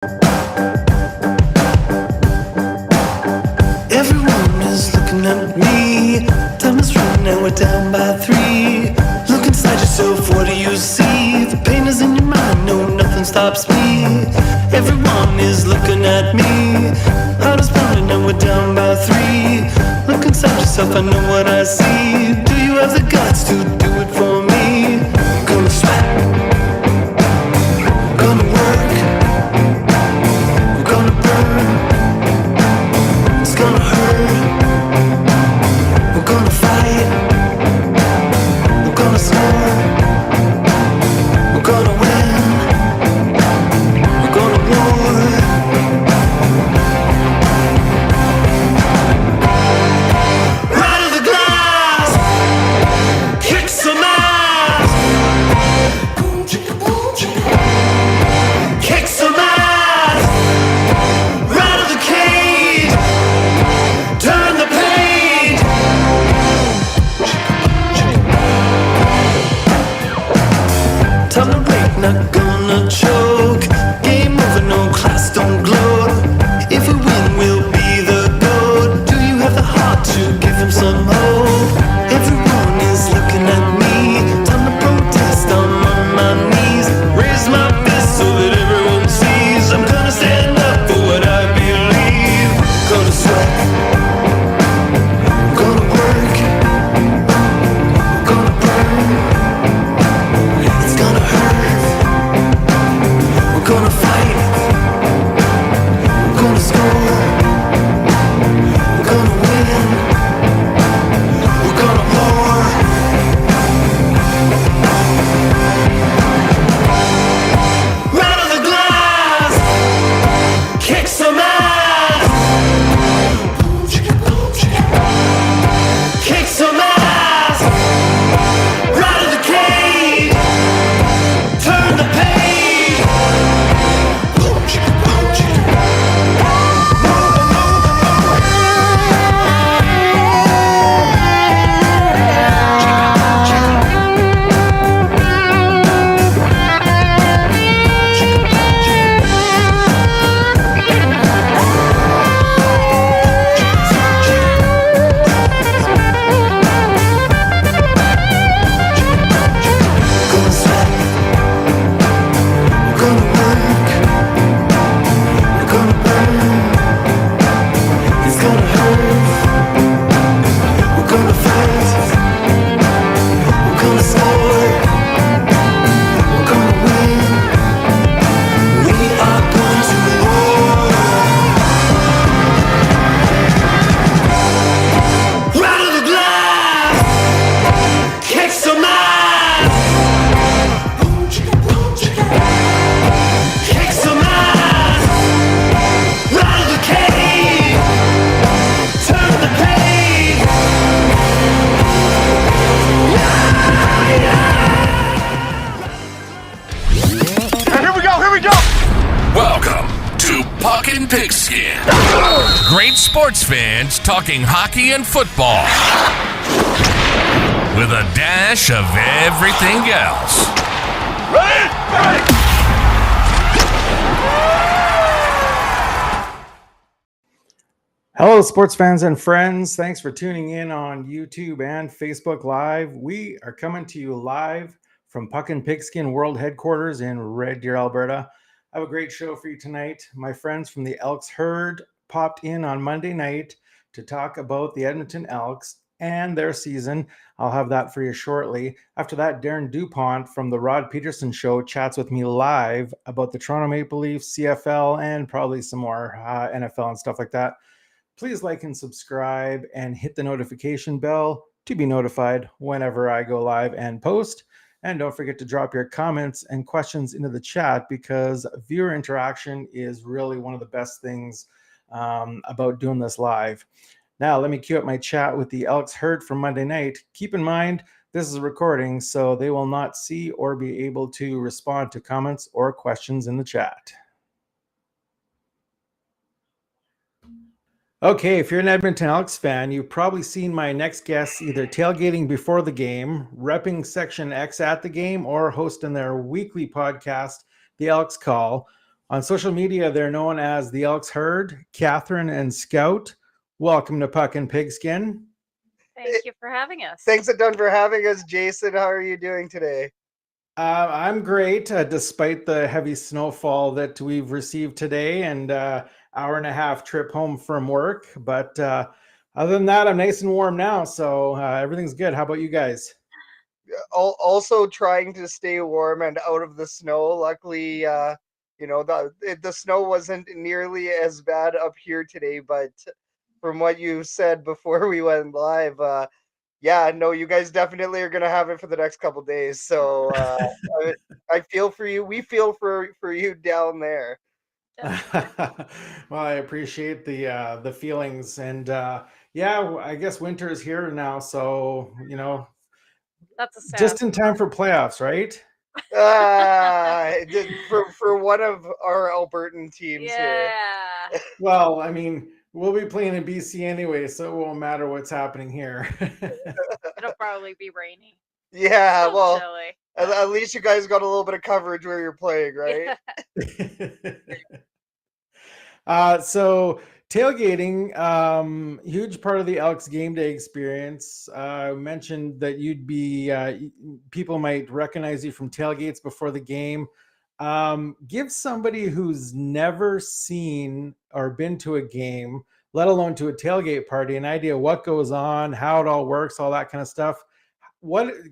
Everyone is looking at me. Time is running and we're down by 3. Look inside yourself, what do you see? The pain is in your mind, no, nothing stops me. Everyone is looking at me. Heart is pounding and we're down by 3. Look inside yourself, I know what I see. Do you have the guts to do it for me? I'm gonna sweat, I'm gonna work, I'm gonna burn, it's gonna hurt, we're gonna fight, we're gonna score, we're gonna win, we're gonna war. Right of the glass, kick some ass, boom chicka boom chicka, kick some ass, right of the cage, turn the page. Time to break, not gonna choke. Game over, no class, don't gloat. If we win, we'll be the GOAT. Do you have the heart to give him some hope? Everyone is looking at me. Time to protest, I'm on my knees. Raise my fist so that everyone sees. I'm gonna stand up for what I believe. Gonna sweat, gonna work, gonna burn, it's gonna hurt, we're gonna fight, we're gonna score, we're gonna win, we're gonna war. Right of the glass, kick some ass, boom chicka boom chicka, kick some ass, right of the cage, turn the page, boom chicka boom chicka, move move gonna sweat, we're gonna work, we're gonna burn, it's gonna hurt, we're gonna fight, we're gonna score, we're gonna win, we are going to war. Right of the glass, kick some ass, boom chicka boom chicka, kick some ass, right of the cage, turn the page. Here we go. Welcome to Puckin' Pigskin. Great sports fans talking hockey and football with a dash of everything else. Ready? Hello, sports fans and friends. Thanks for tuning in on YouTube and Facebook Live. We are coming to you live from Puckin' Pigskin World Headquarters in Red Deer, Alberta. I have a great show for you tonight. My friends from the Elks Herd popped in on Monday night to talk about the Edmonton Elks and their season. I'll have that for you shortly. After that, Darren Dupont from the Rod Pedersen Show chats with me live about the Toronto Maple Leafs, CFL, and probably some more NFL and stuff like that. Please like and subscribe and hit the notification bell to be notified whenever I go live and post. And don't forget to drop your comments and questions into the chat, because viewer interaction is really one of the best things about doing this live. Now, let me cue up my chat with the Elks Herd from Monday night. Keep in mind, this is a recording, so they will not see or be able to respond to comments or questions in the chat. Okay, if you're an Edmonton Elks fan, you've probably seen my next guests either tailgating before the game, repping Section X at the game, or hosting their weekly podcast, the Elks Call, On social media, they're known as the Elks Herd, Katherine and Scout. Welcome to Puck and Pigskin. Thank you for having us. Thanks a ton for having us, Jason. How are you doing today? I'm great, despite the heavy snowfall that we've received today and hour and a half trip home from work. But other than that, I'm nice and warm now, so everything's good. How about you guys? Also trying to stay warm and out of the snow. Luckily, the snow wasn't nearly as bad up here today, but from what you said before we went live, you guys definitely are gonna have it for the next couple days. So I feel for you. We feel for you down there. Well, I appreciate the feelings, and I guess winter is here now, so That's a sad just in time for playoffs, right? For one of our Albertan teams here. Yeah. Well, I mean, we'll be playing in BC anyway, so it won't matter what's happening here. It'll probably be rainy. Yeah, So well, chilly. at least you guys got a little bit of coverage where you're playing, right? So tailgating, huge part of the Elks game day experience. Mentioned that you'd be people might recognize you from tailgates before the game. Give somebody who's never seen or been to a game, let alone to a tailgate party, an idea what goes on, how it all works, all that kind of stuff.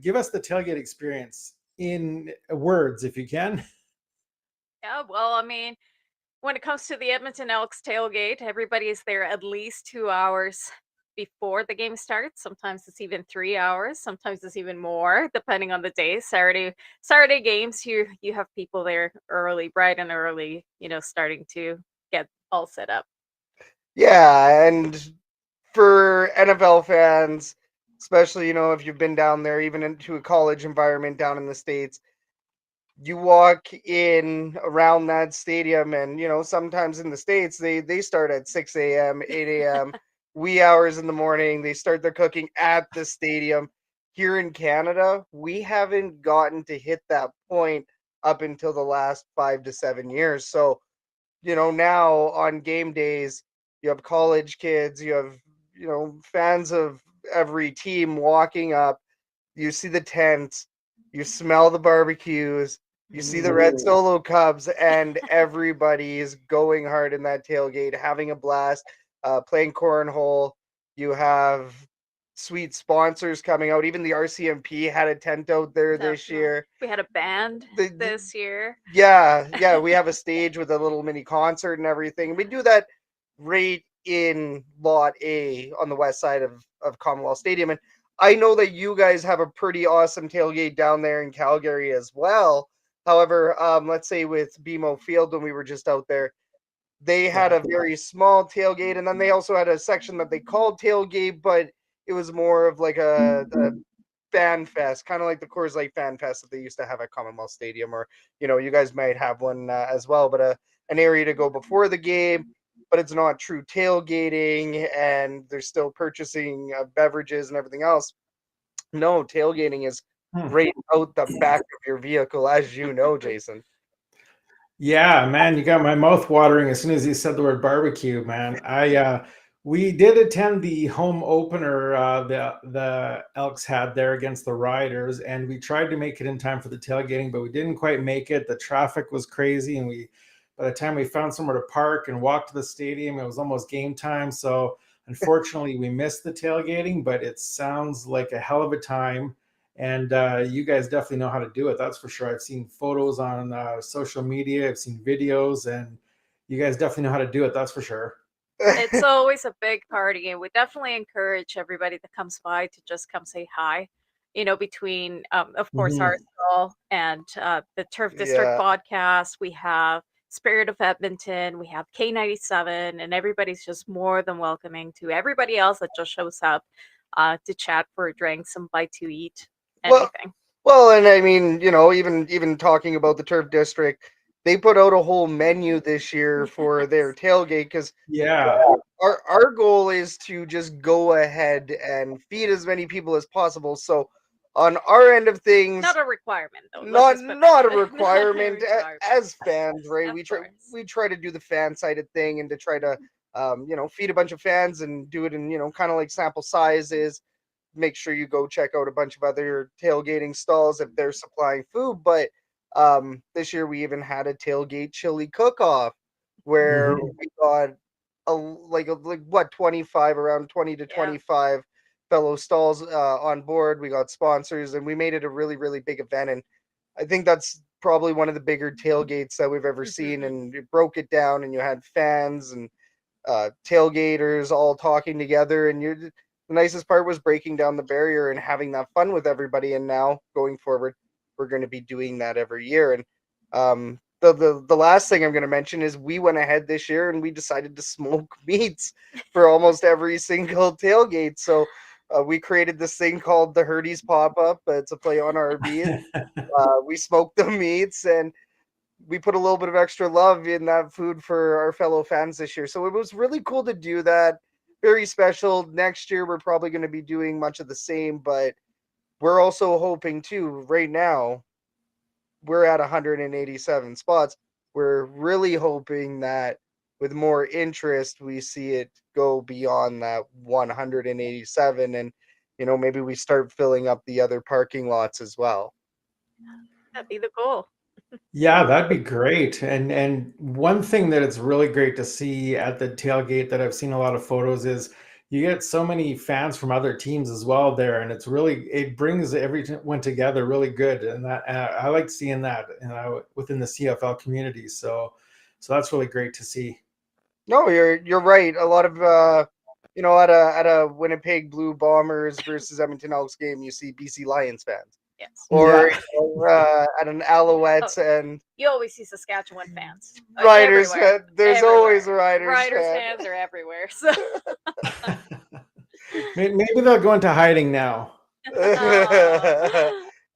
Give us the tailgate experience in words, if you can. Yeah, well, I mean, when it comes to the Edmonton Elks tailgate, everybody is there at least 2 hours before the game starts. Sometimes it's even 3 hours. Sometimes it's even more, depending on the day. Saturday games, you have people there early, bright and early, starting to get all set up. Yeah, and for NFL fans, especially, if you've been down there, even into a college environment down in the States, you walk in around that stadium and, sometimes in the States, they start at 6 a.m., 8 a.m., wee hours in the morning. They start their cooking at the stadium. Here in Canada, we haven't gotten to hit that point up until the last 5 to 7 years. So, now on game days, you have college kids, you have, fans of every team walking up. You see the tents, you smell the barbecues, you see the red solo cubs, and everybody is going hard in that tailgate, having a blast, playing cornhole. You have sweet sponsors coming out. Even the RCMP had a tent out there this year. We had a band this year. Yeah, we have a stage with a little mini concert and everything. We do that right in Lot A on the west side of Commonwealth Stadium. And I know that you guys have a pretty awesome tailgate down there in Calgary as well. However, let's say with BMO Field, when we were just out there, they had a very small tailgate, and then they also had a section that they called tailgate, but it was more of like a fan fest, kind of like the Coors Light fan fest that they used to have at Commonwealth Stadium, or you guys might have one as well, but an area to go before the game. But it's not true tailgating, and they're still purchasing beverages and everything else. No, tailgating is right out the back of your vehicle, as you know, Jason. Yeah, man, you got my mouth watering as soon as you said the word barbecue, man. We did attend the home opener the Elks had there against the Riders, and we tried to make it in time for the tailgating, but we didn't quite make it. The traffic was crazy, and by the time we found somewhere to park and walk to the stadium, it was almost game time. So unfortunately, we missed the tailgating, but it sounds like a hell of a time. And you guys definitely know how to do it. That's for sure. I've seen photos on social media. I've seen videos, and you guys definitely know how to do it. That's for sure. It's always a big party, and we definitely encourage everybody that comes by to just come say hi. Between, of course, our call and the Turf District podcast, we have Spirit of Edmonton, we have K97, and everybody's just more than welcoming to everybody else that just shows up to chat for a drink, some bite to eat, anything. Well, and I mean, even talking about the Turf District, they put out a whole menu this year for their tailgate, because our goal is to just go ahead and feed as many people as possible. So on our end of things, not a requirement though. Not a requirement. As fans, right? Of We try to do the fan sided thing and to try to feed a bunch of fans and do it in kind of like sample sizes. Make sure you go check out a bunch of other tailgating stalls if they're supplying food. But this year we even had a tailgate chili cook-off where we got what 25 around 20 to 25 fellow stalls on board. We got sponsors and we made it a really, really big event. And I think that's probably one of the bigger tailgates that we've ever seen. And it broke it down and you had fans and tailgaters all talking together. And the nicest part was breaking down the barrier and having that fun with everybody. And now going forward, we're going to be doing that every year. And the last thing I'm going to mention is we went ahead this year and we decided to smoke meats for almost every single tailgate. So we created this thing called the Herdy's Pop-Up. It's a play on RBs. We smoked the meats and we put a little bit of extra love in that food for our fellow fans this year. So it was really cool to do that. Very special. Next year, we're probably going to be doing much of the same, but we're also hoping too, right now, we're at 187 spots. We're really hoping that with more interest, we see it go beyond that 187 and, maybe we start filling up the other parking lots as well. That'd be the goal. Yeah, that'd be great. And one thing that it's really great to see at the tailgate that I've seen a lot of photos is you get so many fans from other teams as well there, and it brings everyone together really good. And that I like seeing that within the CFL community. So that's really great to see. No, you're right. A lot of at a Winnipeg Blue Bombers versus Edmonton Elks game, you see BC Lions fans. Yes. Or at an Alouettes and you always see Saskatchewan fans. Riders. There's everywhere. always a Riders fans are everywhere. So maybe they'll go into hiding now.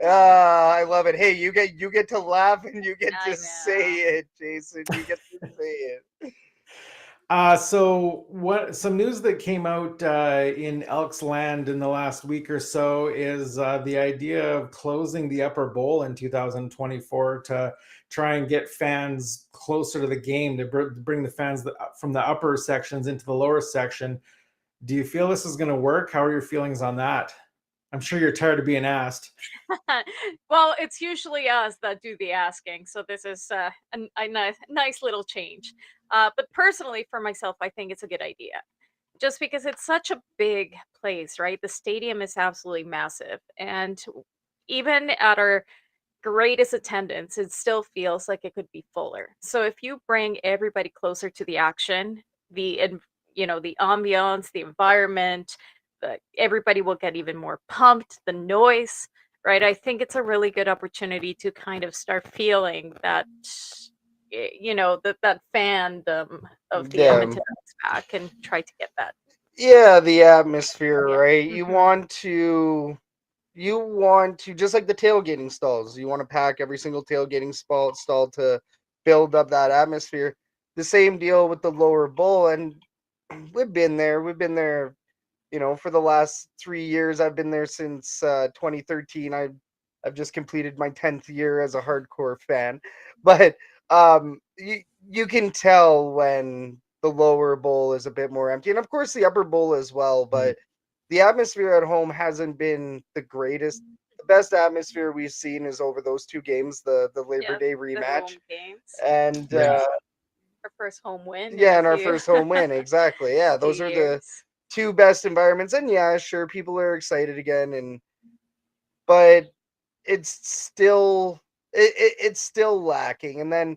I love it. Hey, you get to laugh and you get to say it, Jason. You get to say it. So some news that came out in Elks land in the last week or so is the idea of closing the upper bowl in 2024 to try and get fans closer to the game, to bring the fans from the upper sections into the lower section. Do you feel this is going to work? How are your feelings on that? I'm sure you're tired of being asked. Well, it's usually us that do the asking. So this is a nice little change. But personally, for myself, I think it's a good idea. Just because it's such a big place, right? The stadium is absolutely massive. And even at our greatest attendance, it still feels like it could be fuller. So if you bring everybody closer to the action, the ambiance, the environment, everybody will get even more pumped, the noise, right? I think it's a really good opportunity to kind of start feeling that, that fandom of the Edmonton Elks back and try to get that. Yeah, the atmosphere, right? You want to, just like the tailgating stalls, you want to pack every single tailgating stall to build up that atmosphere. The same deal with the lower bowl, and we've been there, for the last 3 years. I've been there since 2013. I've just completed my 10th year as a hardcore fan, but you can tell when the lower bowl is a bit more empty, and of course the upper bowl as well. But the atmosphere at home hasn't been the greatest. The best atmosphere we've seen is over those two games, the Labor Day rematch, and our first home win. Yeah, and our first home win, exactly. Yeah, those are the two best environments. And yeah, sure, people are excited again, but it's still lacking. And then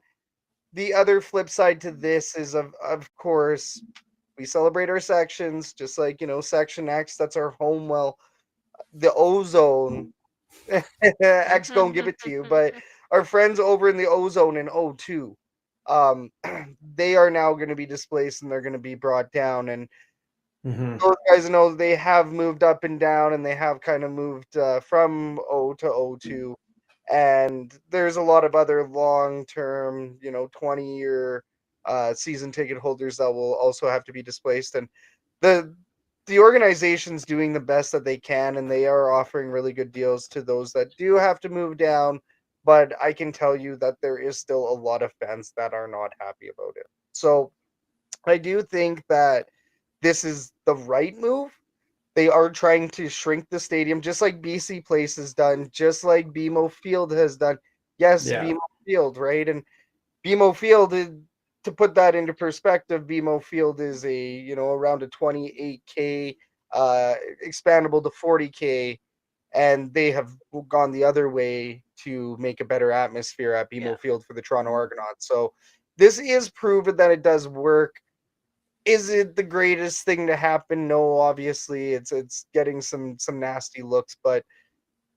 the other flip side to this is of course we celebrate our sections, just like Section X, that's our home. Well, the Ozone X gonna give it to you, but our friends over in the Ozone in O2, they are now going to be displaced and they're going to be brought down. And those guys they have moved up and down, and they have kind of moved from O to O2. And there's a lot of other long-term, 20-year season ticket holders that will also have to be displaced. And the organization's doing the best that they can, and they are offering really good deals to those that do have to move down. But I can tell you that there is still a lot of fans that are not happy about it. So I do think that this is the right move. They are trying to shrink the stadium, just like BC Place has done, just like BMO Field has done. Yes, Yeah. BMO Field, right? And BMO Field, to put that into perspective, BMO Field is around a 28K, expandable to 40K, and they have gone the other way to make a better atmosphere at BMO Field for the Toronto Argonauts. So this is proven that it does work. Is it the greatest thing to happen? No, obviously it's getting some nasty looks, but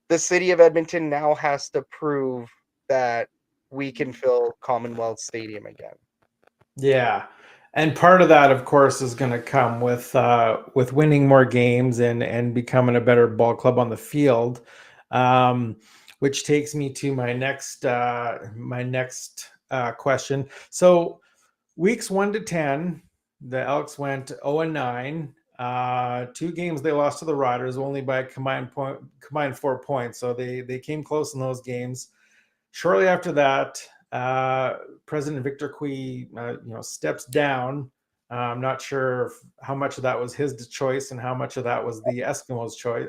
the city of Edmonton now has to prove that we can fill Commonwealth Stadium again. Yeah. And part of that, of course, is going to come with winning more games and becoming a better ball club on the field, which takes me to my next question. So weeks 1 to 10, the Elks went 0-9. 2 games they lost to the Riders only by a combined 4 points. So they came close in those games. Shortly after that, President Victor Cui, steps down. I'm not sure how much of that was his choice and how much of that was the Eskimos' choice.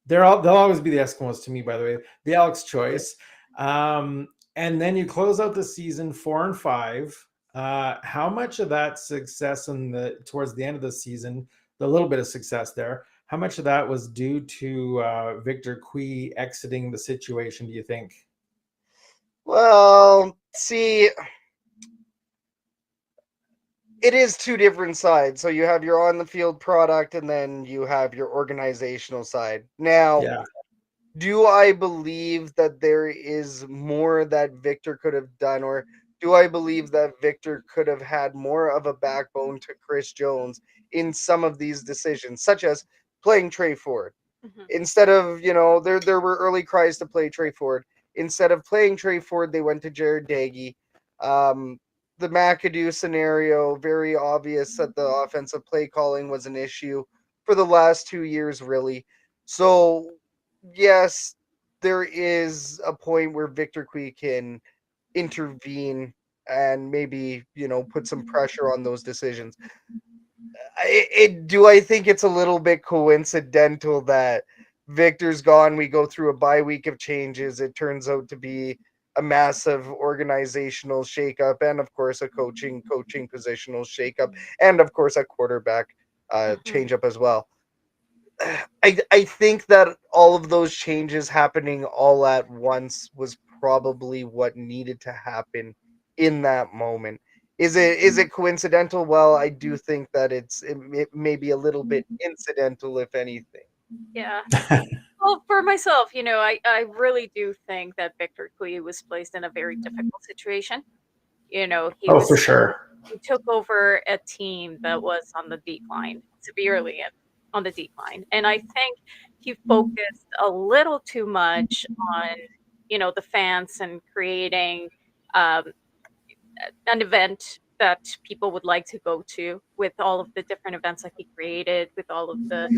They'll always be the Eskimos to me, by the way. The Elks' choice. And then you close out the season 4-5. How much of that success towards the end of the season, the little bit of success there, how much of that was due to Victor Cui exiting the situation, do you think? Well, see, it is 2 different sides. So you have your on-the-field product, and then you have your organizational side. Now, do I believe that there is more that Victor could have done, or do I believe that Victor could have had more of a backbone to Chris Jones in some of these decisions, such as playing Trey Ford? Mhm. Instead of, there were early cries to play Trey Ford. Instead of playing Trey Ford, they went to Jared Daggy. The McAdoo scenario, very obvious that the offensive play calling was an issue for the last 2 years, really. So, yes, there is a point where Victor Cui can intervene and maybe, put some pressure on those decisions. Do I think it's a little bit coincidental that Victor's gone? We go through a bye week of changes. It turns out to be a massive organizational shakeup, and of course a coaching positional shakeup, and of course a quarterback change up as well. I think that all of those changes happening all at once was probably what needed to happen in that moment. Is it coincidental? Well, I do think that it may be a little bit incidental, if anything. Yeah. Well, for myself, I really do think that Victor Cui was placed in a very difficult situation. For sure. He took over a team that was on the decline, severely on the decline. And I think he focused a little too much on, the fans and creating an event that people would like to go to, with all of the different events that he created, with all of the,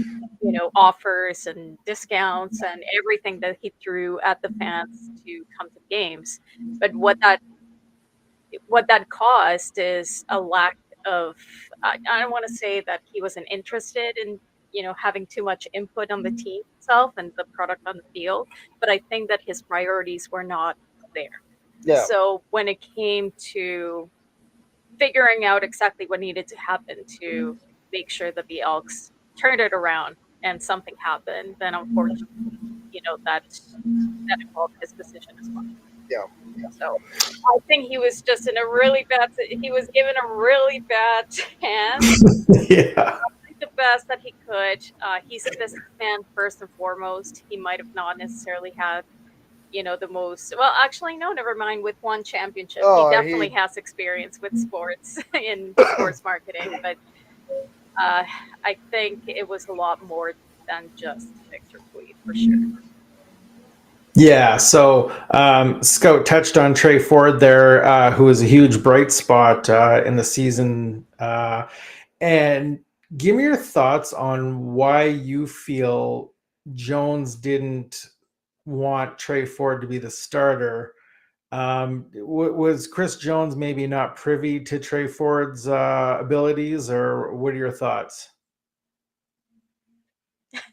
offers and discounts and everything that he threw at the fans to come to games. But what that caused is a lack of, I don't want to say that he wasn't interested in, having too much input on the team itself and the product on the field, but I think that his priorities were not there. Yeah. So when it came to figuring out exactly what needed to happen to make sure that the Elks turned it around and something happened, then unfortunately, that involved his decision as well. Yeah. So I think he was just in a really bad. He was given a really bad chance. Yeah. The best that he could. He's a businessman first and foremost. He might have not necessarily had, the most. Well, actually, no. Never mind. With one championship, he definitely has experience with sports in sports marketing. But I think it was a lot more than just Victor Cui, for sure. Yeah, so Scout touched on Trey Ford there, who was a huge bright spot in the season. And Give me your thoughts on why you feel Jones didn't want Trey Ford to be the starter. Was Chris Jones maybe not privy to Trey Ford's abilities, or what are your thoughts?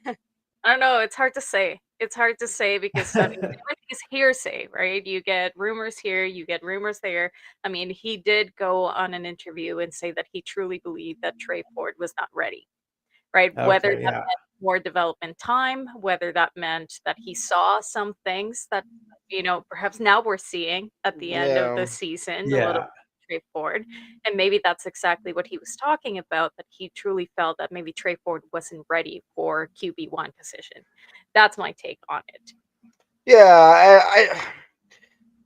I don't know. It's hard to say. It's hard to say because I mean, everything is hearsay, right? You get rumors here, you get rumors there. I mean, he did go on an interview and say that he truly believed that Trey Ford was not ready, right? Whether Okay, that yeah, meant more development time, whether that meant that he saw some things that, perhaps now we're seeing at the end of Yeah. the season, a little yeah, Trey Ford. And maybe that's exactly what he was talking about, that he truly felt that maybe Trey Ford wasn't ready for QB1 position. That's my take on it. Yeah, I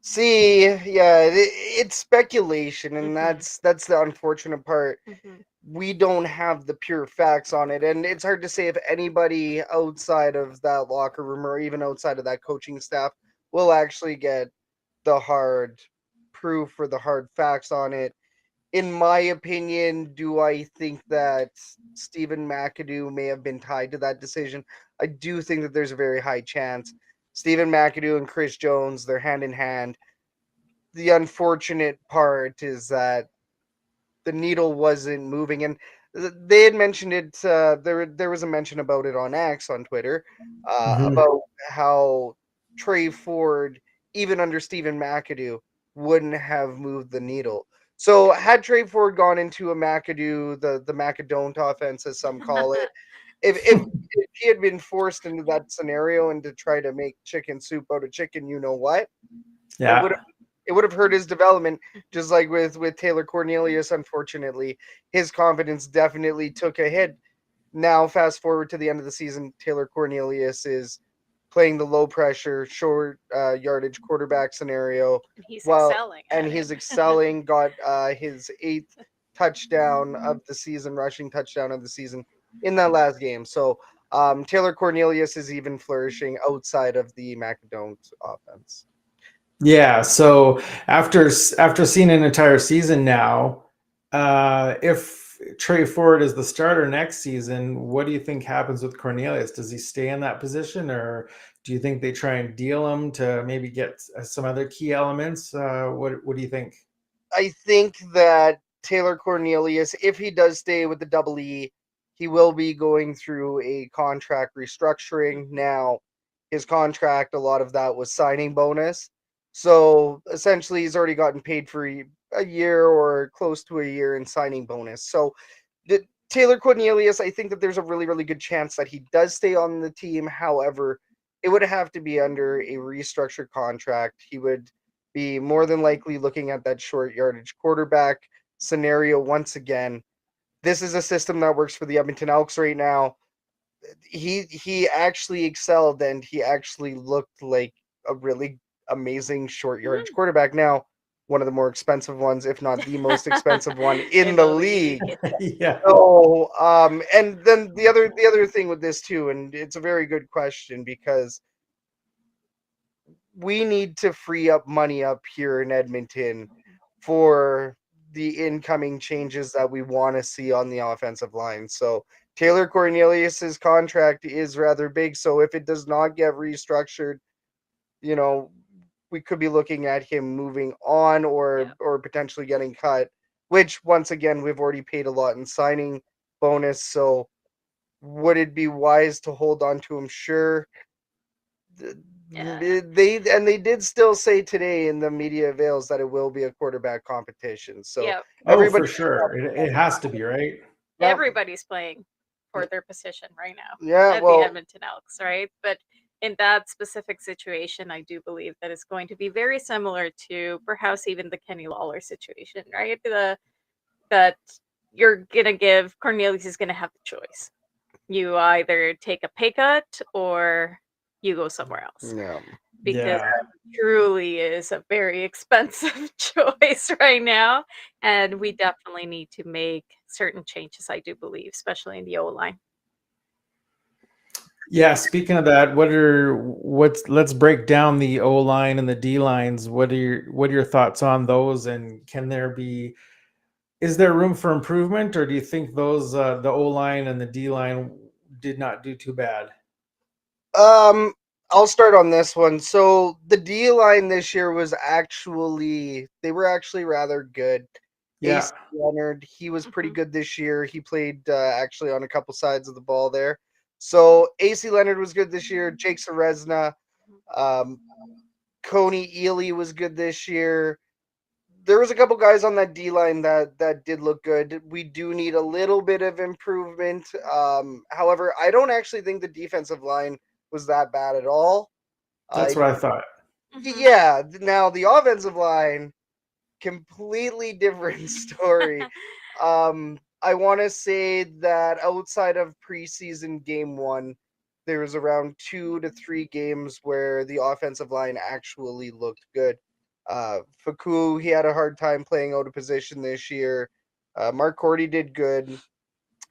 see. Yeah, it's speculation, and Mhm, that's the unfortunate part. mhm. We don't have the pure facts on it, and it's hard to say if anybody outside of that locker room or even outside of that coaching staff will actually get the hard proof or the hard facts on it. In my opinion, do I think that Stephen McAdoo may have been tied to that decision? I do think that there's a very high chance. Stephen McAdoo and Chris Jones, they're hand in hand. The unfortunate part is that the needle wasn't moving, and they had mentioned it. There was a mention about it on X on Twitter mhm, about how Trey Ford, even under Stephen McAdoo, wouldn't have moved the needle. So had Trey Ford gone into a McAdoo, the Macadon't offense, as some call it, if he had been forced into that scenario and to try to make chicken soup out of chicken, you know what? It would yeah, it would have hurt his development, just like with Taylor Cornelius. Unfortunately, his confidence definitely took a hit. Now, fast forward to the end of the season, Taylor Cornelius is playing the low pressure, short yardage quarterback scenario. And he's Well, excelling and at he's it. excelling. Got his 8th touchdown of the season, rushing touchdown of the season in that last game. So Taylor Cornelius is even flourishing outside of the Macadon't offense. yeah. So after seeing an entire season now, if Trey Ford is the starter next season, what do you think happens with Cornelius? Does he stay in that position, or do you think they try and deal him to maybe get some other key elements? What do you think? I think that Taylor Cornelius, if he does stay with the Double E, he will be going through a contract restructuring. Now, his contract, a lot of that was signing bonus. So essentially, he's already gotten paid for a year or close to a year in signing bonus. So Taylor Cornelius, I think that there's a really, really good chance that he does stay on the team. However, it would have to be under a restructured contract. He would be more than likely looking at that short yardage quarterback scenario once again. This is a system that works for the Edmonton Elks right now. He actually excelled, and he actually looked like a really amazing short yardage quarterback. Now, one of the more expensive ones, if not the most expensive one in In the the league. league. Yeah, So, and then the other thing with this too, and it's a very good question because we need to free up money up here in Edmonton for the incoming changes that we want to see on the offensive line. So Taylor Cornelius's contract is rather big. So if it does not get restructured, you know, we could be looking at him moving on Yeah. or potentially getting cut, which once again we've already paid a lot in signing bonus. So would it be wise to hold on to him? Sure. Th- Yeah. they did still say today in the media avails that it will be a quarterback competition. So Yeah. oh, everybody, for sure. It has to be, right? yeah, Everybody's playing for their position right now yeah. at the Well, Edmonton Elks, right? But in that specific situation, I do believe that it's going to be very similar to perhaps even the Kenny Lawler situation, right? That you're gonna give Cornelius is gonna have the choice. You either take a pay cut or you go somewhere else yeah. because Yeah. that truly is a very expensive choice right now. And we definitely need to make certain changes, I do believe, especially in the O line. Yeah, speaking of that, let's break down the O line and the D lines. What are your thoughts on those? And can there be Is there room for improvement, or do you think those the O line and the D line did not do too bad? I'll start on this one. So the D line this year was they were actually rather good. Yeah. AC Leonard, he was pretty good this year. He played actually on a couple sides of the ball there. So AC Leonard was good this year. Jake Serezna, um, Coney Ely was good this year. There was a couple guys on that D line that did look good. We do need a little bit of improvement. However, I don't actually think the defensive line was that bad at all. That's what I thought. Yeah. Now the offensive line, completely different story. I want to say that outside of preseason game 1, there was around 2 to 3 games where the offensive line actually looked good. Faku, he had a hard time playing out of position this year. Mark Cordy did good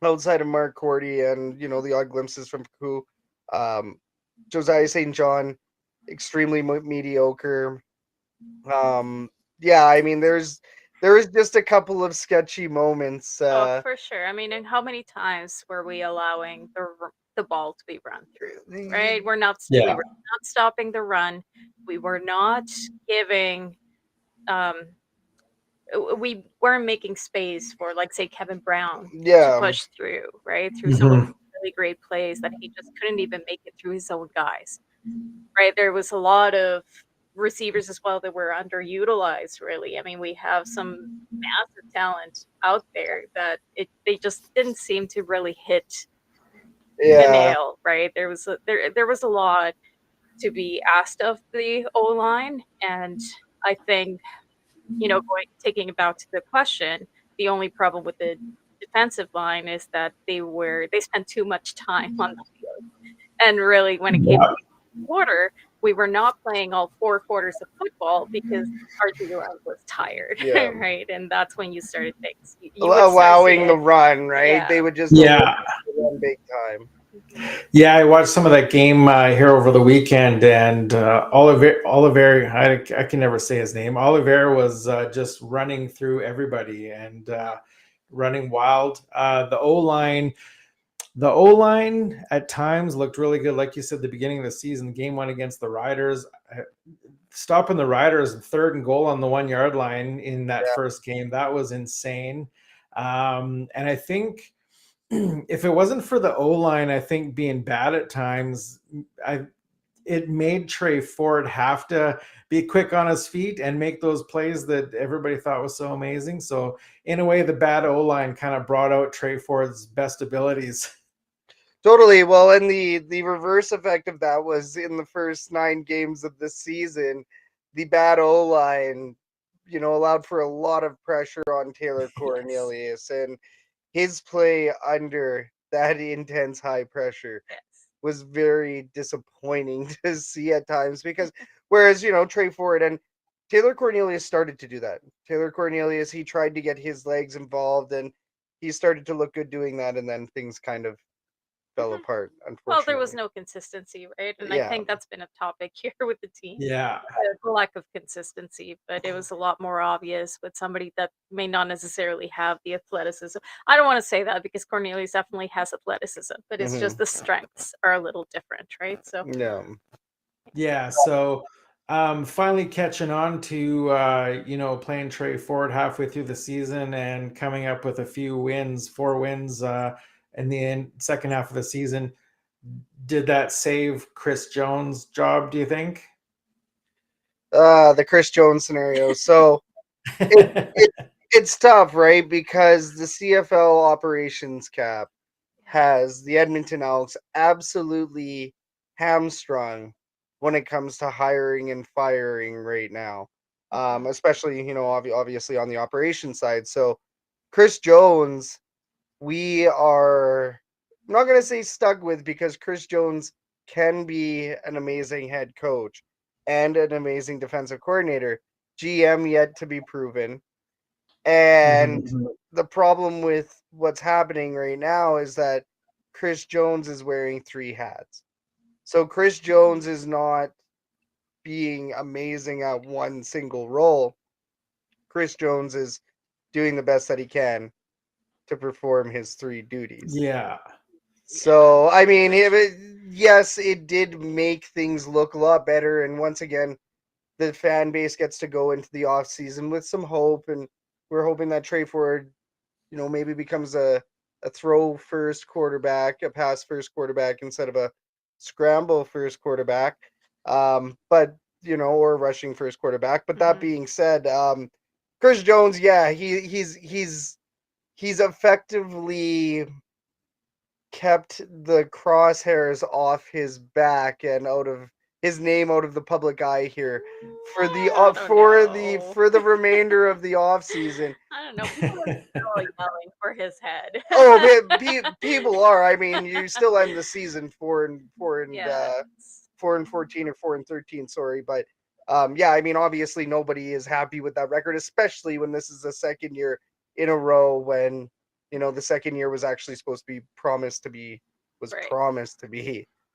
outside of Mark Cordy and, the odd glimpses from Faku. Josiah St. John, extremely mediocre. Yeah, I mean, there is just a couple of sketchy moments. Oh, for sure. I mean, and how many times were we allowing the ball to be run through? Right? We were not stopping the run. We were not giving. We weren't making space for, like, say, Kevin Brown to push through, right? Through some of the really great plays that he just couldn't even make it through his own guys, right? There was a lot of receivers as well that were underutilized, really. I mean, we have some massive talent out there that they just didn't seem to really hit the nail, right? There was a lot to be asked of the O-line, and I think, taking it back to the question, the only problem with the defensive line is that they spent too much time on the field. And really, when it came to the quarter, we were not playing all 4 quarters of football because our D-line was tired, right? And that's when you started things. You would allowing the run, right? Yeah. They would just run big time. Yeah, I watched some of that game here over the weekend, and Oliver, I can never say his name. Oliver was just running through everybody and running wild. The O-line at times looked really good. Like you said, the beginning of the season, game 1 against the Riders, stopping the Riders 3rd and goal on the 1-yard line in that first game, that was insane. And I think if it wasn't for the O-line, I think being bad at times, it made Trey Ford have to be quick on his feet and make those plays that everybody thought was so amazing. So in a way, the bad O-line kind of brought out Trey Ford's best abilities. Totally. Well, and the reverse effect of that was in the first 9 games of the season, the bad O-line, allowed for a lot of pressure on Taylor Cornelius, and his play under that intense high pressure was very disappointing to see at times, because whereas, Trey Ford and Taylor Cornelius started to do that. Taylor Cornelius, he tried to get his legs involved, and he started to look good doing that, and then things kind of fell apart, unfortunately. Well, there was no consistency, right? And I think that's been a topic here with the team. Yeah. The lack of consistency, but it was a lot more obvious with somebody that may not necessarily have the athleticism. I don't want to say that because Cornelius definitely has athleticism, but it's just the strengths are a little different, right? So yeah. So finally catching on to playing Trey Ford halfway through the season and coming up with a few wins, 4 wins in the second half of the season. Did that save Chris Jones' job, do you think? The Chris Jones scenario. So it's tough, right? Because the CFL operations cap has the Edmonton Elks absolutely hamstrung when it comes to hiring and firing right now, especially, obviously on the operations side. So Chris Jones, we are not going to say stuck with, because Chris Jones can be an amazing head coach and an amazing defensive coordinator. GM yet to be proven. And the problem with what's happening right now is that Chris Jones is wearing 3 hats. So Chris Jones is not being amazing at one single role. Chris Jones is doing the best that he can to perform his 3 duties. Yeah. So, I mean, yes, it did make things look a lot better. And once again, the fan base gets to go into the off season with some hope. And we're hoping that Trey Ford, maybe becomes a throw first quarterback, a pass first quarterback instead of a scramble first quarterback. But, or rushing first quarterback. But that being said, Chris Jones, yeah, he's effectively kept the crosshairs off his back and out of his name out of the public eye here for the remainder of the off season. I don't know. People are still yelling for his head. Oh, people are. I mean, you still end the season 4-14 or 4-13. Sorry, but yeah, I mean, obviously nobody is happy with that record, especially when this is the second year in a row when the second year was actually supposed to be promised to be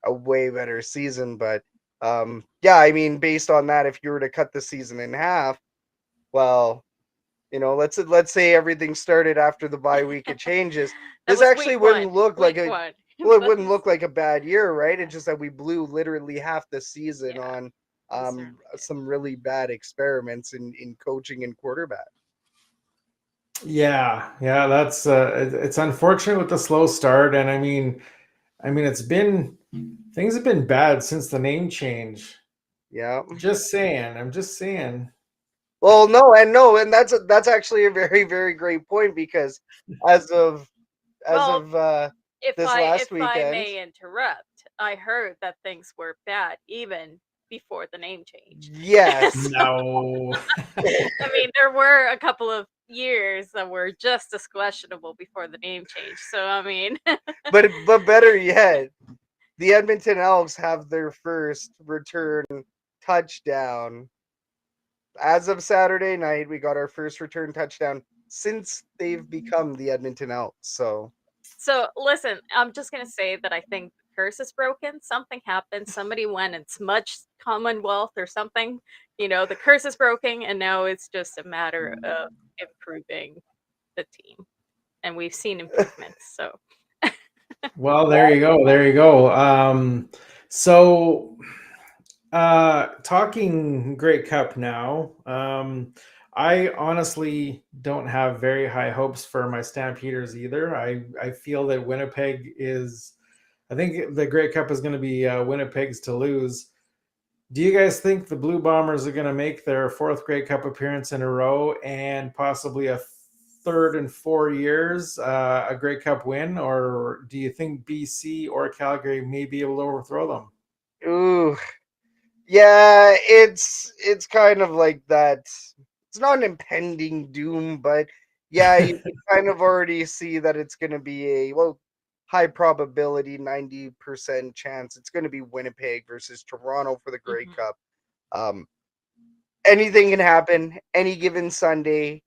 a way better season. But yeah, I mean, based on that, if you were to cut the season in half, well, let's say everything started after the bye week, it changes. This actually wouldn't look like it wouldn't look like a bad year, right? It's just that we blew literally half the season on some really bad experiments in coaching and quarterback. Yeah, that's it's unfortunate with the slow start, and I mean things have been bad since the name change. Yeah, I'm just saying. Well, and that's actually a very, very great point, because as of if this I last weekend, may interrupt, I heard that things were bad even before the name change. Yes. No. I mean, there were a couple of years that were just as questionable before the name change. So I mean, but better yet, the Edmonton Elks have their first return touchdown. As of Saturday night, we got our first return touchdown since they've become the Edmonton Elks. So listen, I'm just gonna say that I think the curse is broken. Something happened. Somebody went and smudged Commonwealth or something. The curse is broken, and now it's just a matter of improving the team, and we've seen improvements. So, well, there you go. So, talking Grey Cup now. I honestly don't have very high hopes for my Stampeders either. I feel that I think the Grey Cup is going to be Winnipeg's to lose. Do you guys think the Blue Bombers are going to make their 4th Grey Cup appearance in a row and possibly a 3rd in 4 years, a Grey Cup win? Or do you think BC or Calgary may be able to overthrow them? Ooh. Yeah, it's kind of like that. It's not an impending doom, but yeah, you can kind of already see that it's going to be a high probability, 90% chance it's going to be Winnipeg versus Toronto for the Grey Cup. Anything can happen any given Sunday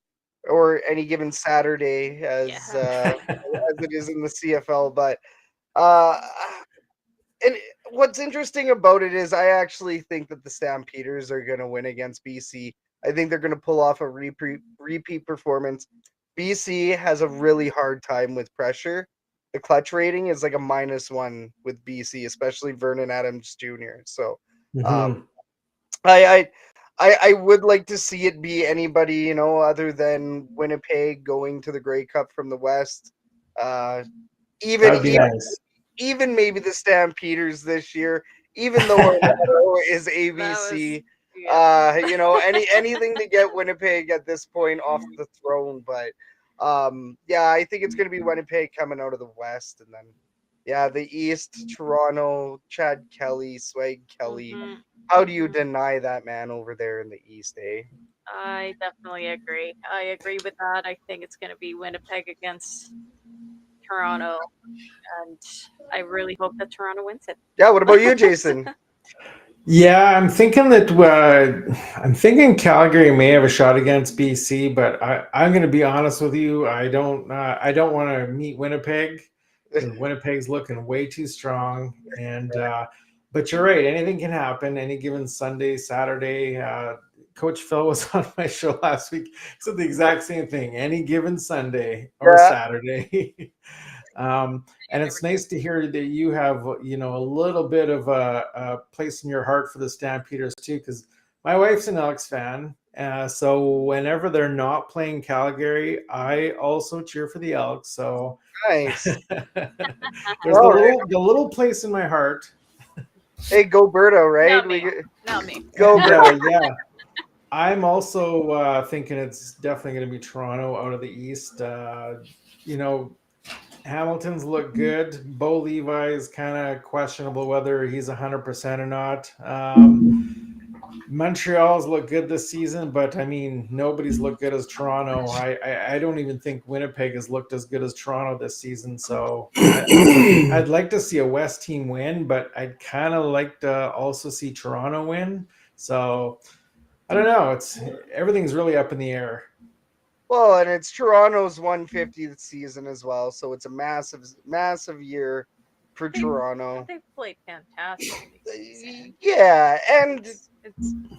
or any given Saturday, as it is in the CFL. But and what's interesting about it is I actually think that the Stampeders are going to win against BC. I think they're going to pull off a repeat performance. BC has a really hard time with pressure. The clutch rating is like a -1 with BC, especially Vernon Adams Jr. So I would like to see it be anybody, other than Winnipeg going to the Grey Cup from the West. Even maybe the Stampeders this year, even though Orlando is ABC. Anything to get Winnipeg at this point off the throne. But yeah, I think it's going to be Winnipeg coming out of the West, and then the East, Toronto, Chad Kelly, Swag Kelly. How do you deny that man over there in the East, eh? I definitely agree. I agree with that. I think it's going to be Winnipeg against Toronto, and I really hope that Toronto wins it. Yeah, what about you, Jason? Yeah, I'm thinking Calgary may have a shot against BC, but I'm going to be honest with you. I don't want to meet Winnipeg. Winnipeg's looking way too strong, and but you're right. Anything can happen any given Sunday, Saturday. Coach Phil was on my show last week. He said the exact same thing. Any given Sunday or Saturday. And it's nice to hear that you have, a little bit of a place in your heart for the Stampeders too, because my wife's an Elks fan. So whenever they're not playing Calgary, I also cheer for the Elks. So Nice. there's the little place in my heart. Hey, go Berto, right? Not me. Go Berto. Yeah. I'm also thinking it's definitely going to be Toronto out of the East. Hamilton's look good. Bo Levi is kind of questionable whether he's 100% or not. Montreal's looked good this season, but I mean, nobody's looked good as Toronto. I don't even think Winnipeg has looked as good as Toronto this season. So I'd like to see a West team win, but I'd kind of like to also see Toronto win. So I don't know. Everything's really up in the air. Well, and it's Toronto's 150th season as well, so it's a massive, massive year for Toronto. They've played fantastic this season. Yeah, and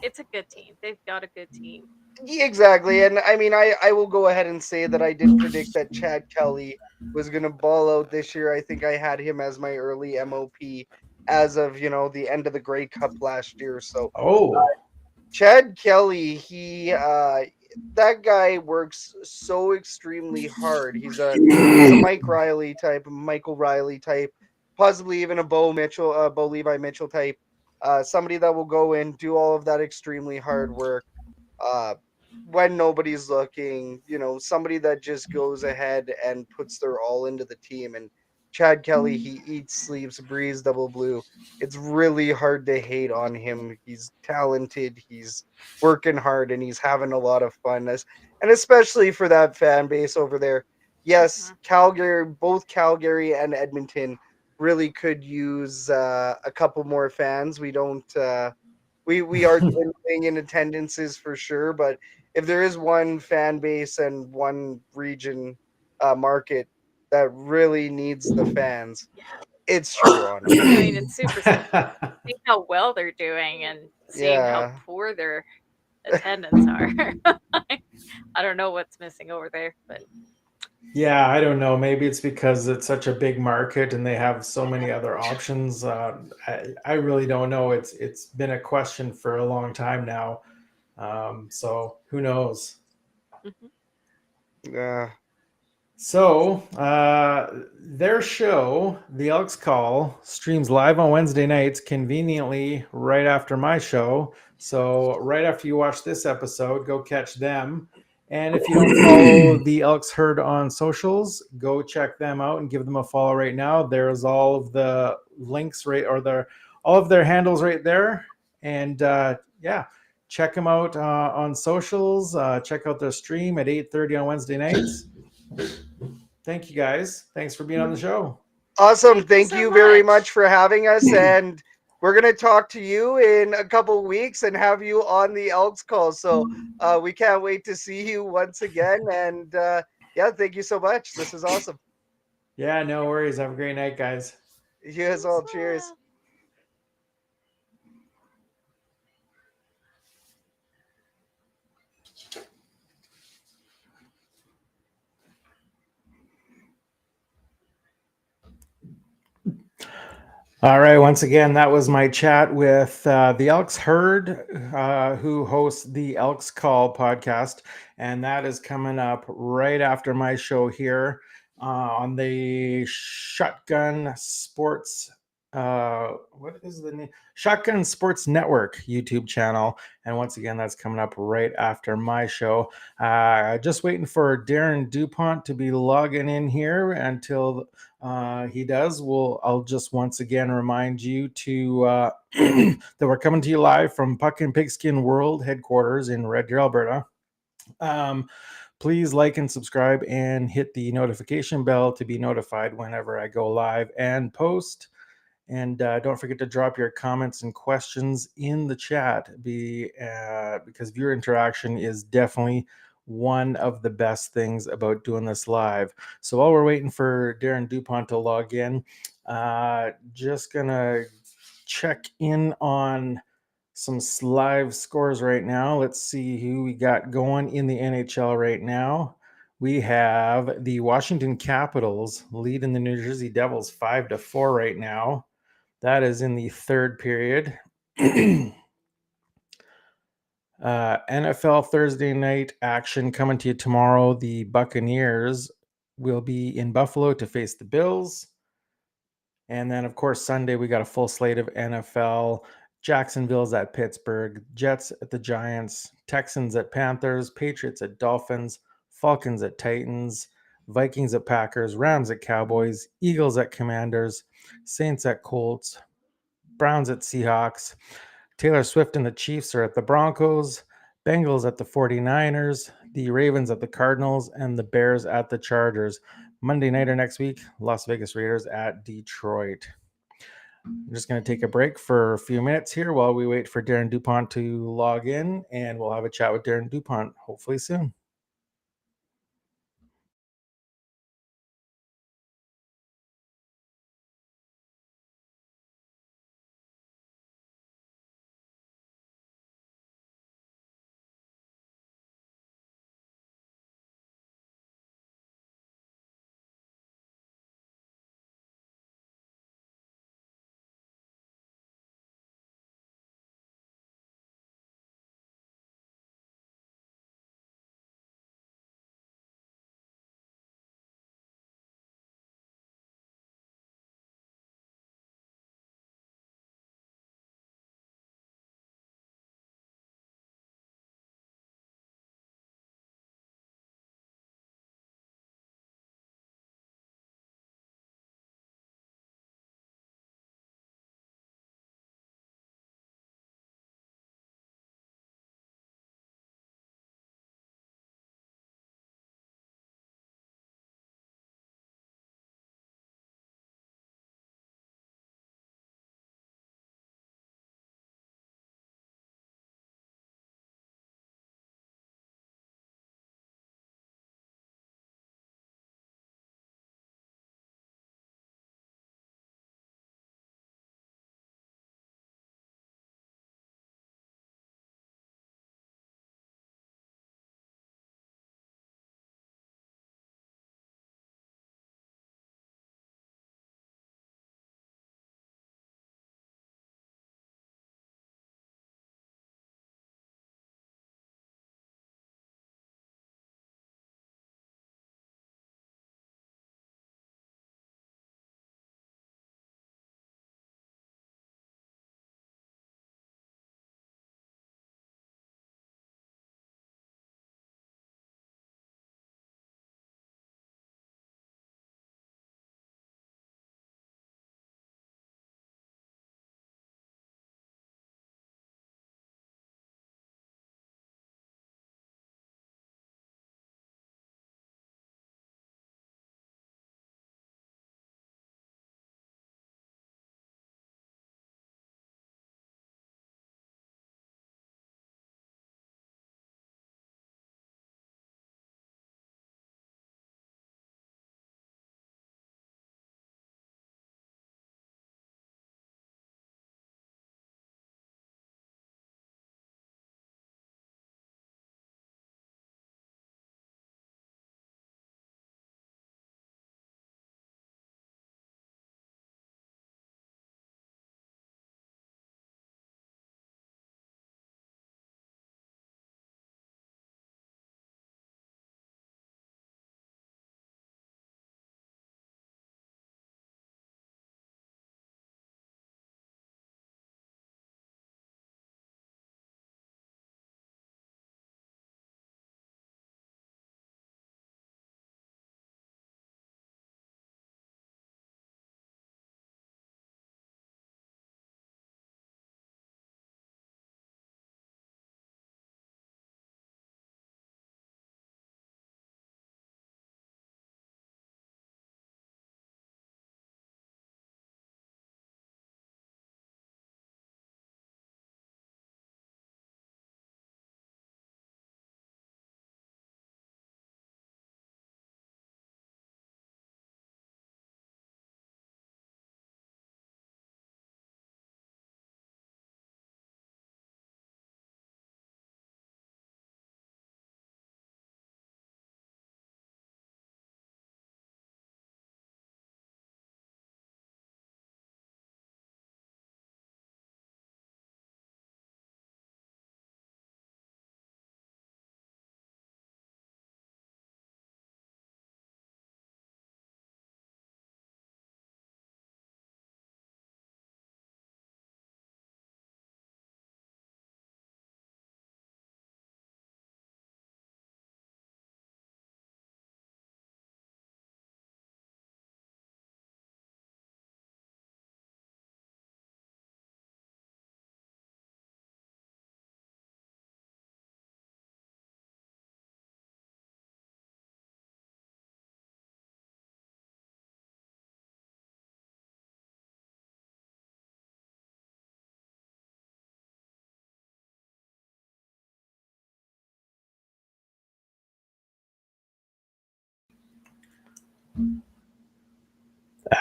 it's a good team. They've got a good team. Exactly, and I mean, I will go ahead and say that I did predict that Chad Kelly was going to ball out this year. I think I had him as my early MOP as of the end of the Grey Cup last year. So, Chad Kelly, that guy works so extremely hard. He's a Michael Riley type, possibly even a Bo Levi Mitchell type. Somebody that will go in, do all of that extremely hard work when nobody's looking. Somebody that just goes ahead and puts their all into the team. And Chad Kelly, he eats, sleeps, breathes double blue. It's really hard to hate on him. He's talented, he's working hard, and he's having a lot of fun. And especially for that fan base over there. Yes, both Calgary and Edmonton really could use a couple more fans. We don't we are dwindling in attendances for sure, but if there is one fan base and one region market that really needs the fans, it's Toronto. I mean, it's super simple. Seeing how well they're doing and seeing how poor their attendance are. I don't know what's missing over there, but yeah, I don't know. Maybe it's because it's such a big market and they have so many other options. I really don't know. It's been a question for a long time now. So who knows? Yeah. So their show, the Elks Call, streams live on Wednesday nights, conveniently right after my show. So right after you watch this episode, go catch them. And if you don't follow the Elks Herd on socials, go check them out and give them a follow right now. There's all of the links all of their handles right there. And check them out on socials. Check out their stream at 8:30 on Wednesday nights. Thank you guys. Thanks for being on the show. Awesome. Thank you very much for having us. And we're going to talk to you in a couple of weeks and have you on the Elks Call. So we can't wait to see you once again. And thank you so much. This is awesome. Yeah, no worries. Have a great night, guys. You as well. Cheers. All right. Once again, that was my chat with the Elks Herd, who hosts the Elks Call podcast. And that is coming up right after my show here on the Shotgun Sports. What is the name? Shotgun Sports Network YouTube channel. And once again, that's coming up right after my show. Just waiting for Darren Dupont to be logging in here until he does. I'll just once again remind you to that we're coming to you live from Puck and Pigskin World headquarters in Red Deer, Alberta. Please like and subscribe and hit the notification bell to be notified whenever I go live and post. And don't forget to drop your comments and questions in the chat because viewer interaction is definitely one of the best things about doing this live. So while we're waiting for Darren Dupont to log in, just going to check in on some live scores right now. Let's see who we got going in the NHL right now. We have the Washington Capitals leading the New Jersey Devils 5-4 right now. That is in the third period. NFL Thursday night action coming to you tomorrow. The Buccaneers will be in Buffalo to face the Bills. And then, of course, Sunday, we got a full slate of NFL. Jacksonville's at Pittsburgh, Jets at the Giants, Texans at Panthers, Patriots at Dolphins, Falcons at Titans, Vikings at Packers, Rams at Cowboys, Eagles at Commanders, Saints at Colts, Browns at Seahawks. Taylor Swift and the Chiefs are at the Broncos, Bengals at the 49ers, the Ravens at the Cardinals, and the Bears at the Chargers. Monday night or next week, Las Vegas Raiders at Detroit. I'm just going to take a break for a few minutes here while we wait for Darren Dupont to log in, and we'll have a chat with Darren Dupont hopefully soon.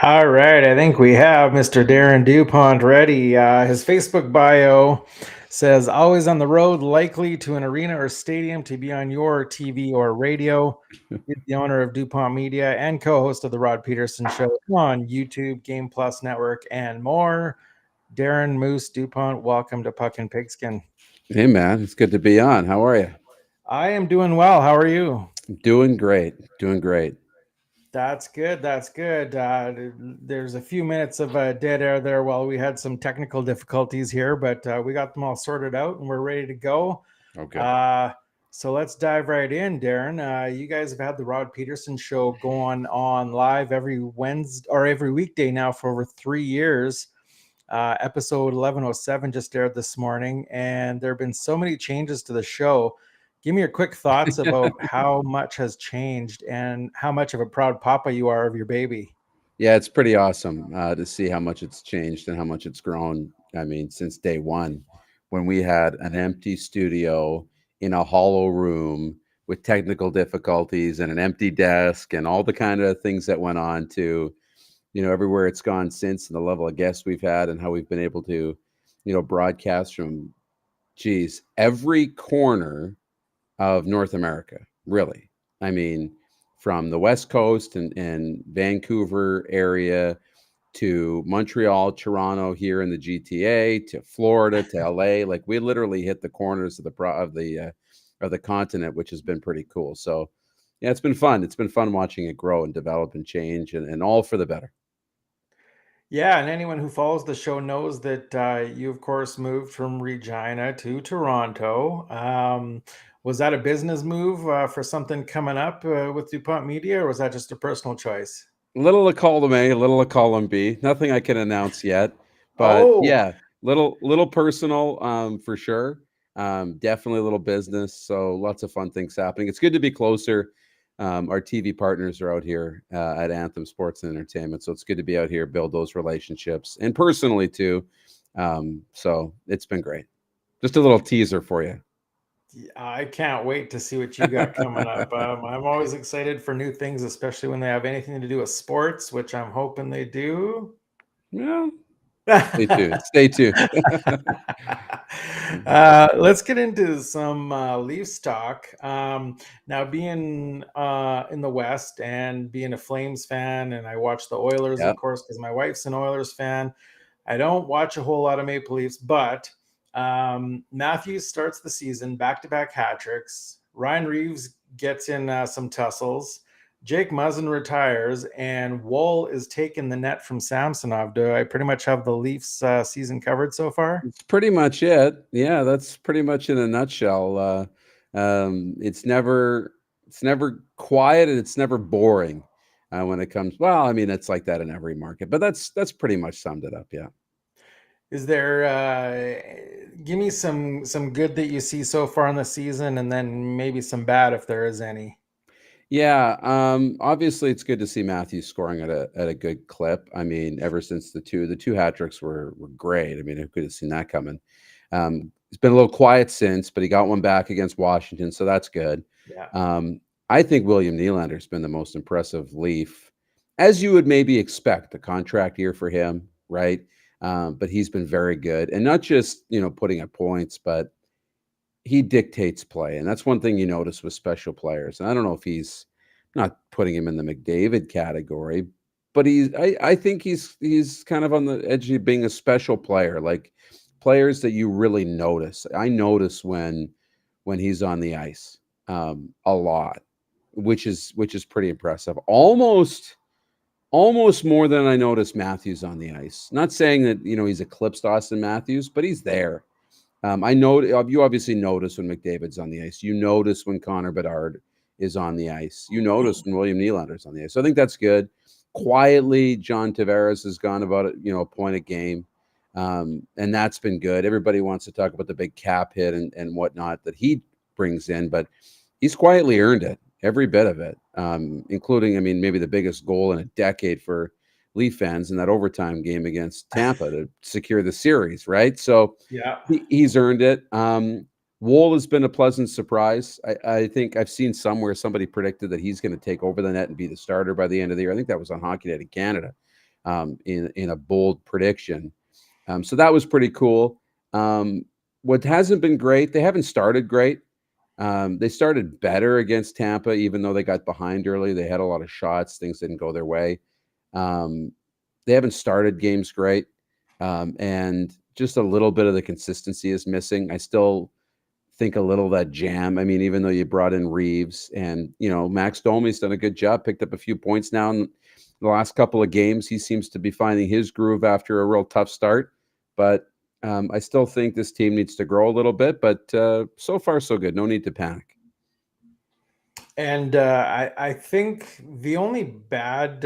All right, I think we have Mr. Darren Dupont ready. His Facebook bio says, always on the road, likely to an arena or stadium to be on your TV or radio. He's the owner of Dupont Media and co-host of the Rod Pedersen Show on YouTube, Game Plus Network, and more. Darren Moose Dupont, welcome to Puck and Pigskin. Hey, man, it's good to be on. How are you? I am doing well. How are you? Doing great. Doing great. That's good. That's good. There's a few minutes of dead air there while we had some technical difficulties here, but we got them all sorted out and we're ready to go. Okay. So let's dive right in, Darren. You guys have had the Rod Pedersen Show going on live every Wednesday or every weekday now for over 3 years. Episode 1107 just aired this morning, and there have been so many changes to the show. Give me your quick thoughts about how much has changed and how much of a proud papa you are of your baby. Yeah, it's pretty awesome to see how much it's changed and how much it's grown. I mean, since day one, when we had an empty studio in a hollow room with technical difficulties and an empty desk and all the kind of things that went on to, everywhere it's gone since, and the level of guests we've had and how we've been able to, broadcast from, every corner of North America, really. I mean, from the West Coast and Vancouver area to Montreal, Toronto, here in the GTA, to Florida, to LA, like we literally hit the corners of the continent, which has been pretty cool. So, yeah, it's been fun. It's been fun watching it grow and develop and change, and all for the better. Yeah, and anyone who follows the show knows that you, of course, moved from Regina to Toronto. Was that a business move for something coming up with Dupont Media, or was that just a personal choice? Little a column A, little a column B. Nothing I can announce yet, but yeah, little personal for sure. Definitely a little business. So lots of fun things happening. It's good to be closer. Our TV partners are out here at Anthem Sports and Entertainment, so it's good to be out here, build those relationships, and personally too. So it's been great. Just a little teaser for you. I can't wait to see what you got coming up. I'm always excited for new things, especially when they have anything to do with sports, which I'm hoping they do. Yeah. Stay tuned. Stay tuned. Let's get into some Leafs talk. Now, being in the West and being a Flames fan, and I watch the Oilers, of course, because my wife's an Oilers fan. I don't watch a whole lot of Maple Leafs, but Matthews starts the season, back-to-back hat tricks. Ryan Reeves gets in some tussles. Jake Muzzin retires, and Woll is taking the net from Samsonov. Do I pretty much have the Leafs season covered so far? It's pretty much it. Yeah, that's pretty much in a nutshell. It's never quiet, and it's never boring when it comes. Well, I mean, it's like that in every market, but that's pretty much summed it up. Yeah. Is there give me some good that you see so far in the season, and then maybe some bad if there is any? Yeah, obviously it's good to see Matthews scoring at a good clip. I mean, ever since the two hat tricks were great. I mean, who could have seen that coming? It's been a little quiet since, but he got one back against Washington, so that's good. Yeah. I think William Nylander's been the most impressive Leaf, as you would maybe expect. A contract year for him, right? But he's been very good, and not just putting up points, but he dictates play. And that's one thing you notice with special players. And I don't know if he's not putting him in the McDavid category, but I think he's kind of on the edge of being a special player, like players that you really notice. I notice when he's on the ice a lot, which is pretty impressive. Almost more than I notice Matthews on the ice. Not saying that he's eclipsed Austin Matthews, but he's there. I know you obviously notice when McDavid's on the ice. You notice when Connor Bedard is on the ice. You notice when William Nylander's on the ice. So I think that's good. Quietly, John Tavares has gone about it, a point a game, and that's been good. Everybody wants to talk about the big cap hit and whatnot that he brings in, but he's quietly earned it, every bit of it, including, I mean, maybe the biggest goal in a decade for Leaf fans in that overtime game against Tampa to secure the series, right? So yeah, he's earned it. Wool has been a pleasant surprise. I think I've seen somewhere somebody predicted that he's going to take over the net and be the starter by the end of the year. I think that was on Hockey Night in Canada, in a bold prediction. So that was pretty cool. What hasn't been great, they haven't started great. They started better against Tampa, even though they got behind early. They had a lot of shots. Things didn't go their way. They haven't started games great. And just a little bit of the consistency is missing. I still think a little of that jam. I mean, even though you brought in Reeves and, Max Domi's done a good job, picked up a few points now in the last couple of games. He seems to be finding his groove after a real tough start. But I still think this team needs to grow a little bit, but so far so good. No need to panic. And I think the only bad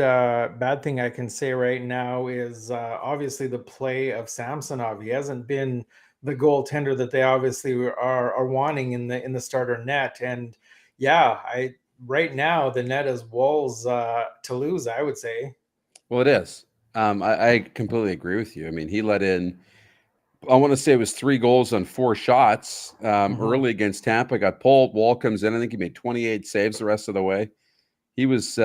thing I can say right now is obviously the play of Samsonov. He hasn't been the goaltender that they obviously are wanting in the starter net. And yeah, right now the net is Wool's to lose, I would say. Well, it is. I completely agree with you. I mean, he let in, I want to say it was 3 goals on 4 shots early against Tampa. Got pulled. Wall comes in. I think he made 28 saves the rest of the way. He's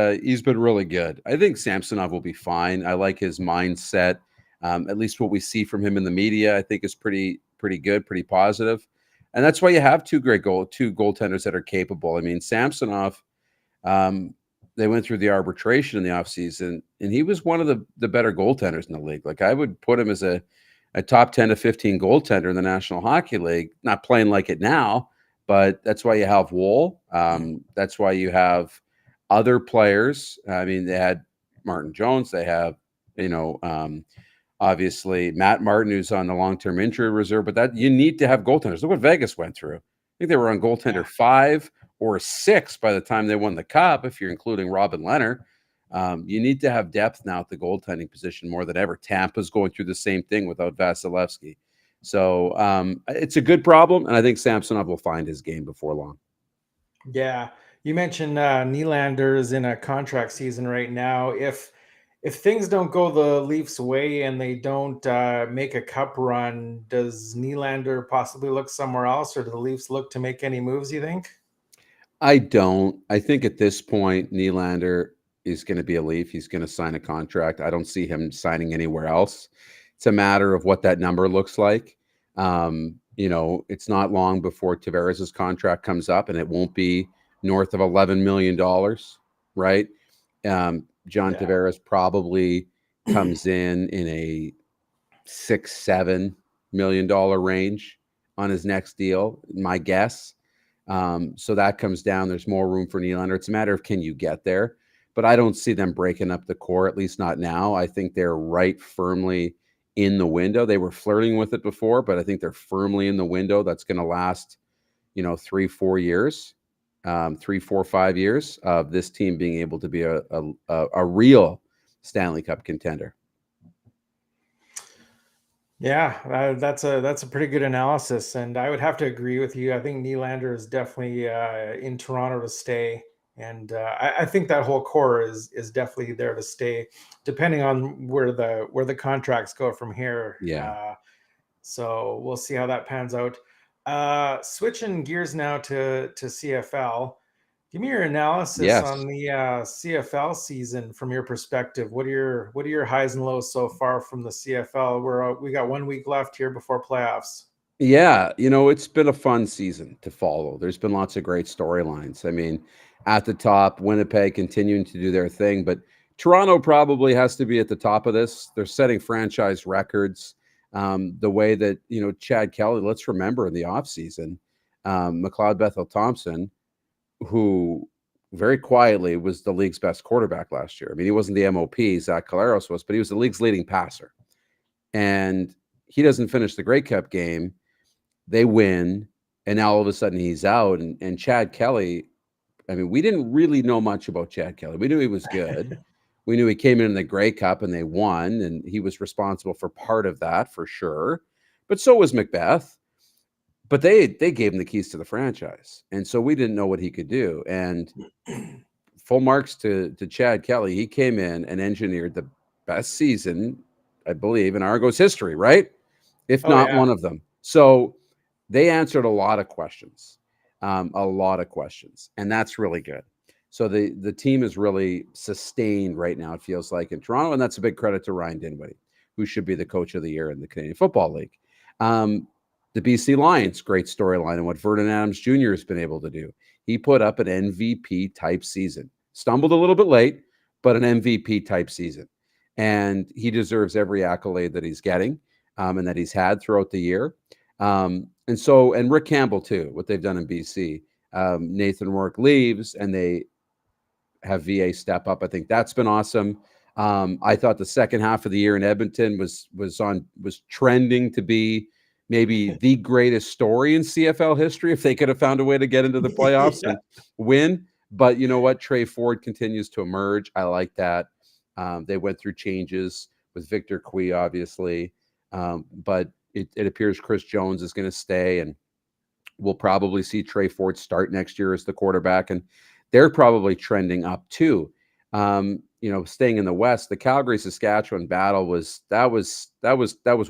been really good. I think Samsonov will be fine. I like his mindset. At least what we see from him in the media, I think is pretty good, pretty positive. And that's why you have two goaltenders that are capable. I mean, Samsonov, they went through the arbitration in the offseason, and he was one of the better goaltenders in the league. Like, I would put him as a top 10 to 15 goaltender in the National Hockey League, not playing like it now, but that's why you have Wool. That's why you have other players. I mean, they had Martin Jones. They have, obviously Matt Martin, who's on the long-term injury reserve, but that you need to have goaltenders. Look what Vegas went through. I think they were on goaltender 5 or 6 by the time they won the Cup, if you're including Robin Lehner. You need to have depth now at the goaltending position more than ever. Tampa's going through the same thing without Vasilevsky. So it's a good problem, and I think Samsonov will find his game before long. Yeah. You mentioned Nylander's in a contract season right now. If things don't go the Leafs' way and they don't make a cup run, does Nylander possibly look somewhere else, or do the Leafs look to make any moves, you think? I don't. I think at this point, Nylander is going to be a Leaf. He's going to sign a contract. I don't see him signing anywhere else. It's a matter of what that number looks like. It's not long before Tavares' contract comes up, and it won't be north of $11 million, right? John Tavares probably comes in a $6-7 million range on his next deal, my guess. So that comes down. There's more room for Nylander. It's a matter of, can you get there? But I don't see them breaking up the core, at least not now. I think they're right firmly in the window. They were flirting with it before, but I think they're firmly in the window that's going to last, 3-4 years. 3, 4, 5 years of this team being able to be a real Stanley Cup contender. Yeah, that's a pretty good analysis, and I would have to agree with you. I think Nylander is definitely in Toronto to stay, and I think that whole core is definitely there to stay, depending on where the contracts go from here. Yeah. So we'll see how that pans out. Switching gears now to CFL. Give me your analysis on the CFL season from your perspective. What are your highs and lows so far from the CFL? We got 1 week left here before playoffs. Yeah, it's been a fun season to follow. There's been lots of great storylines. I mean, at the top, Winnipeg continuing to do their thing, but Toronto probably has to be at the top of this. They're setting franchise records. The way that, Chad Kelly, let's remember in the offseason, McLeod Bethel Thompson, who very quietly was the league's best quarterback last year. I mean, he wasn't the MOP, Zach Caleros was, but he was the league's leading passer. And he doesn't finish the Grey Cup game. They win, and now all of a sudden he's out. And Chad Kelly, I mean, we didn't really know much about Chad Kelly. We knew he was good. We knew he came in the Grey Cup and they won, and he was responsible for part of that for sure. But so was Macbeth. But they gave him the keys to the franchise. And so we didn't know what he could do. And full marks to Chad Kelly. He came in and engineered the best season, I believe, in Argos history, right? If not one of them. So They answered a lot of questions, and that's really good. So the team is really sustained right now, it feels like, in Toronto, and that's a big credit to Ryan Dinwiddie, who should be the coach of the year in the Canadian Football League. The BC Lions, great storyline, and what Vernon Adams Jr. has been able to do. He put up an MVP type season. Stumbled a little bit late, but an MVP type season. And he deserves every accolade that he's getting and that he's had throughout the year. And Rick Campbell, too, what they've done in BC. Nathan Rourke leaves, and they have VA step up. I think that's been awesome. I thought the second half of the year in Edmonton was trending to be maybe the greatest story in CFL history if they could have found a way to get into the playoffs and win. But you know what? Trey Ford continues to emerge. I like that. They went through changes with Victor Cui, obviously. But it appears Chris Jones is going to stay, and we'll probably see Trey Ford start next year as the quarterback. And they're probably trending up too. Staying in the West, the Calgary-Saskatchewan battle was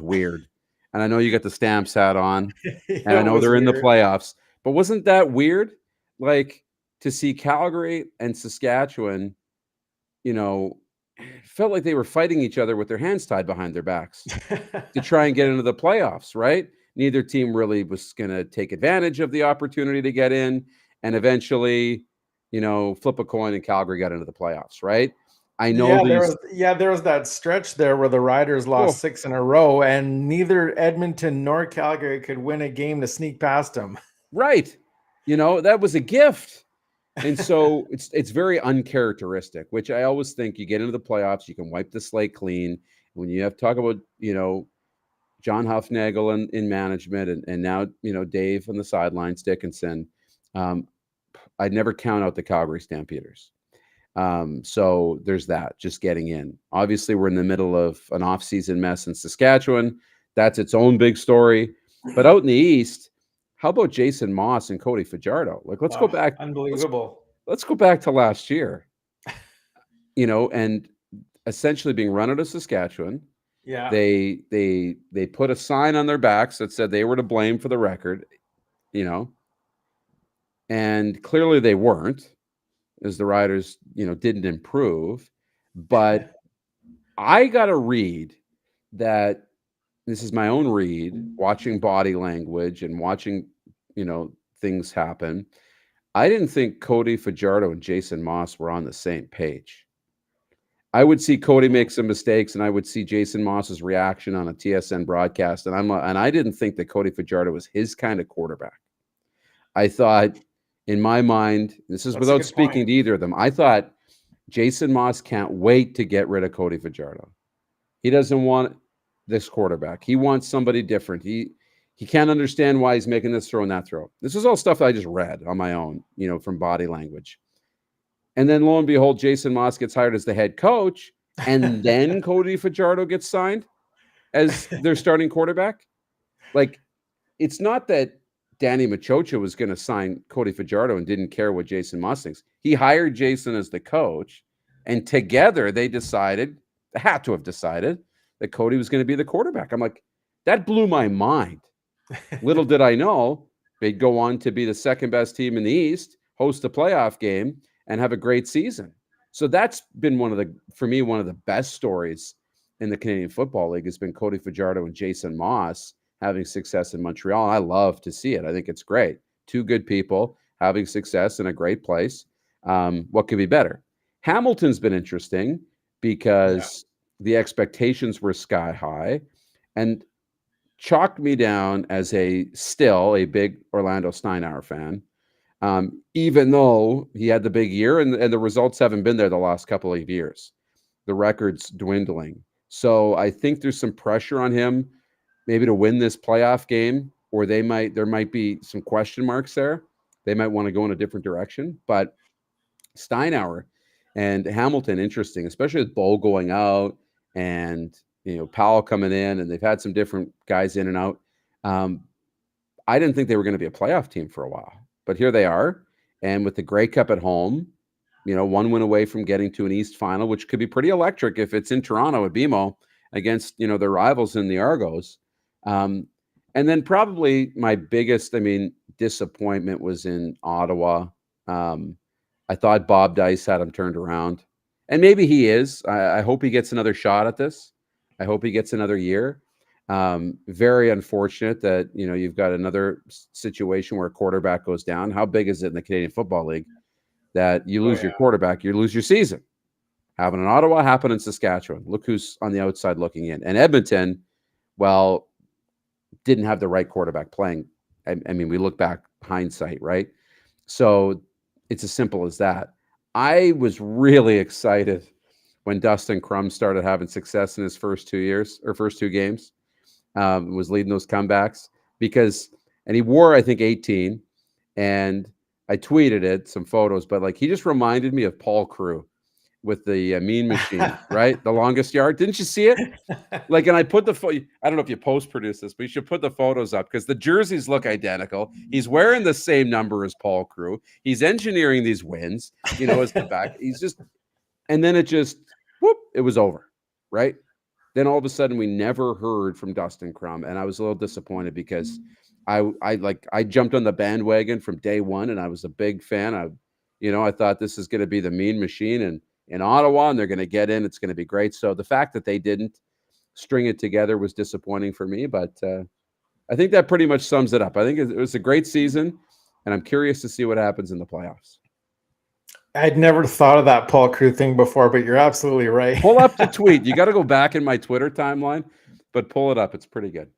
weird. And I know you got the Stamps hat on, and I know they're in the playoffs, but wasn't that weird? Like, to see Calgary and Saskatchewan, felt like they were fighting each other with their hands tied behind their backs to try and get into the playoffs, right? Neither team really was going to take advantage of the opportunity to get in, and eventually, flip a coin and Calgary got into the playoffs, right? I know there was that stretch there where the Riders lost 6 in a row, and neither Edmonton nor Calgary could win a game to sneak past them. Right. That was a gift. And so it's very uncharacteristic, which I always think you get into the playoffs, you can wipe the slate clean. When you have to talk about, John Huffnagel in management and now, Dave on the sidelines, Dickinson, I'd never count out the Calgary Stampeders. So there's that, just getting in. Obviously, we're in the middle of an off-season mess in Saskatchewan. That's its own big story. But out in the East, how about Jason Moss and Cody Fajardo? Like, let's go back. Unbelievable. Let's go back to last year. And essentially being run out of Saskatchewan. Yeah. They put a sign on their backs that said they were to blame for the record, and clearly they weren't, as the Riders, didn't improve. But I got to read that. This is my own read, watching body language and watching, things happen. I didn't think Cody Fajardo and Jason Moss were on the same page. I would see Cody make some mistakes, and I would see Jason Moss's reaction on a TSN broadcast, and I didn't think that Cody Fajardo was his kind of quarterback. I thought, in my mind, this is without speaking to either of them, I thought Jason Moss can't wait to get rid of Cody Fajardo. He doesn't want this quarterback. He wants somebody different. He can't understand why he's making this throw and that throw. This is all stuff that I just read on my own, from body language. And then lo and behold, Jason Moss gets hired as the head coach, and then Cody Fajardo gets signed as their starting quarterback. Like, it's not that Danny Machocha was going to sign Cody Fajardo and didn't care what Jason Moss thinks. He hired Jason as the coach, and together they had to have decided that Cody was going to be the quarterback. I'm like, that blew my mind. Little did I know they'd go on to be the second best team in the East, host a playoff game, and have a great season. So that's been one of the best stories in the Canadian Football League has been Cody Fajardo and Jason Moss having success in Montreal. I love to see it. I think it's great. Two good people having success in a great place. What could be better? Hamilton's been interesting because the expectations were sky high and chalked me down as still a big Orlando Steinauer fan. Even though he had the big year and the results haven't been there the last couple of years. The record's dwindling. So I think there's some pressure on him maybe to win this playoff game, or there might be some question marks there. They might want to go in a different direction. But Steinauer and Hamilton, interesting, especially with Bo going out and Powell coming in, and they've had some different guys in and out. I didn't think they were going to be a playoff team for a while. But here they are, and with the Grey Cup at home, one win away from getting to an East final, which could be pretty electric if it's in Toronto at BMO against, their rivals in the Argos. And And then probably my biggest, disappointment was in Ottawa. I thought Bob Dice had him turned around, and maybe he is. I hope he gets another shot at this. I hope he gets another year. Very unfortunate that you've got another situation where a quarterback goes down. How big is it in the Canadian Football League that you lose your quarterback, you lose your season? Happened in Ottawa, happened in Saskatchewan. Look who's on the outside looking in. And Edmonton, well, didn't have the right quarterback playing. We look back, hindsight, right? So it's as simple as that. I was really excited when Dustin Crum started having success in his first 2 years or first 2 games, was leading those comebacks and he wore, I think, 18, and I tweeted it, some photos, but he just reminded me of Paul Crew with the Mean Machine, right? The longest yard. Didn't you see it? And I put I don't know if you post-produce this, but you should put the photos up because the jerseys look identical. He's wearing the same number as Paul Crew. He's engineering these wins, as the back. He's just, and then it just, whoop, it was over, right? Then all of a sudden we never heard from Dustin Crum, and I was a little disappointed because I jumped on the bandwagon from day one, and I was a big fan. I thought this is going to be the Mean Machine and in Ottawa, and they're going to get in. It's going to be great. So the fact that they didn't string it together was disappointing for me, but I think that pretty much sums it up. I think it was a great season, and I'm curious to see what happens in the playoffs. I'd never thought of that Paul Crew thing before, but you're absolutely right. Pull up the tweet. You got to go back in my Twitter timeline, but pull it up. It's pretty good.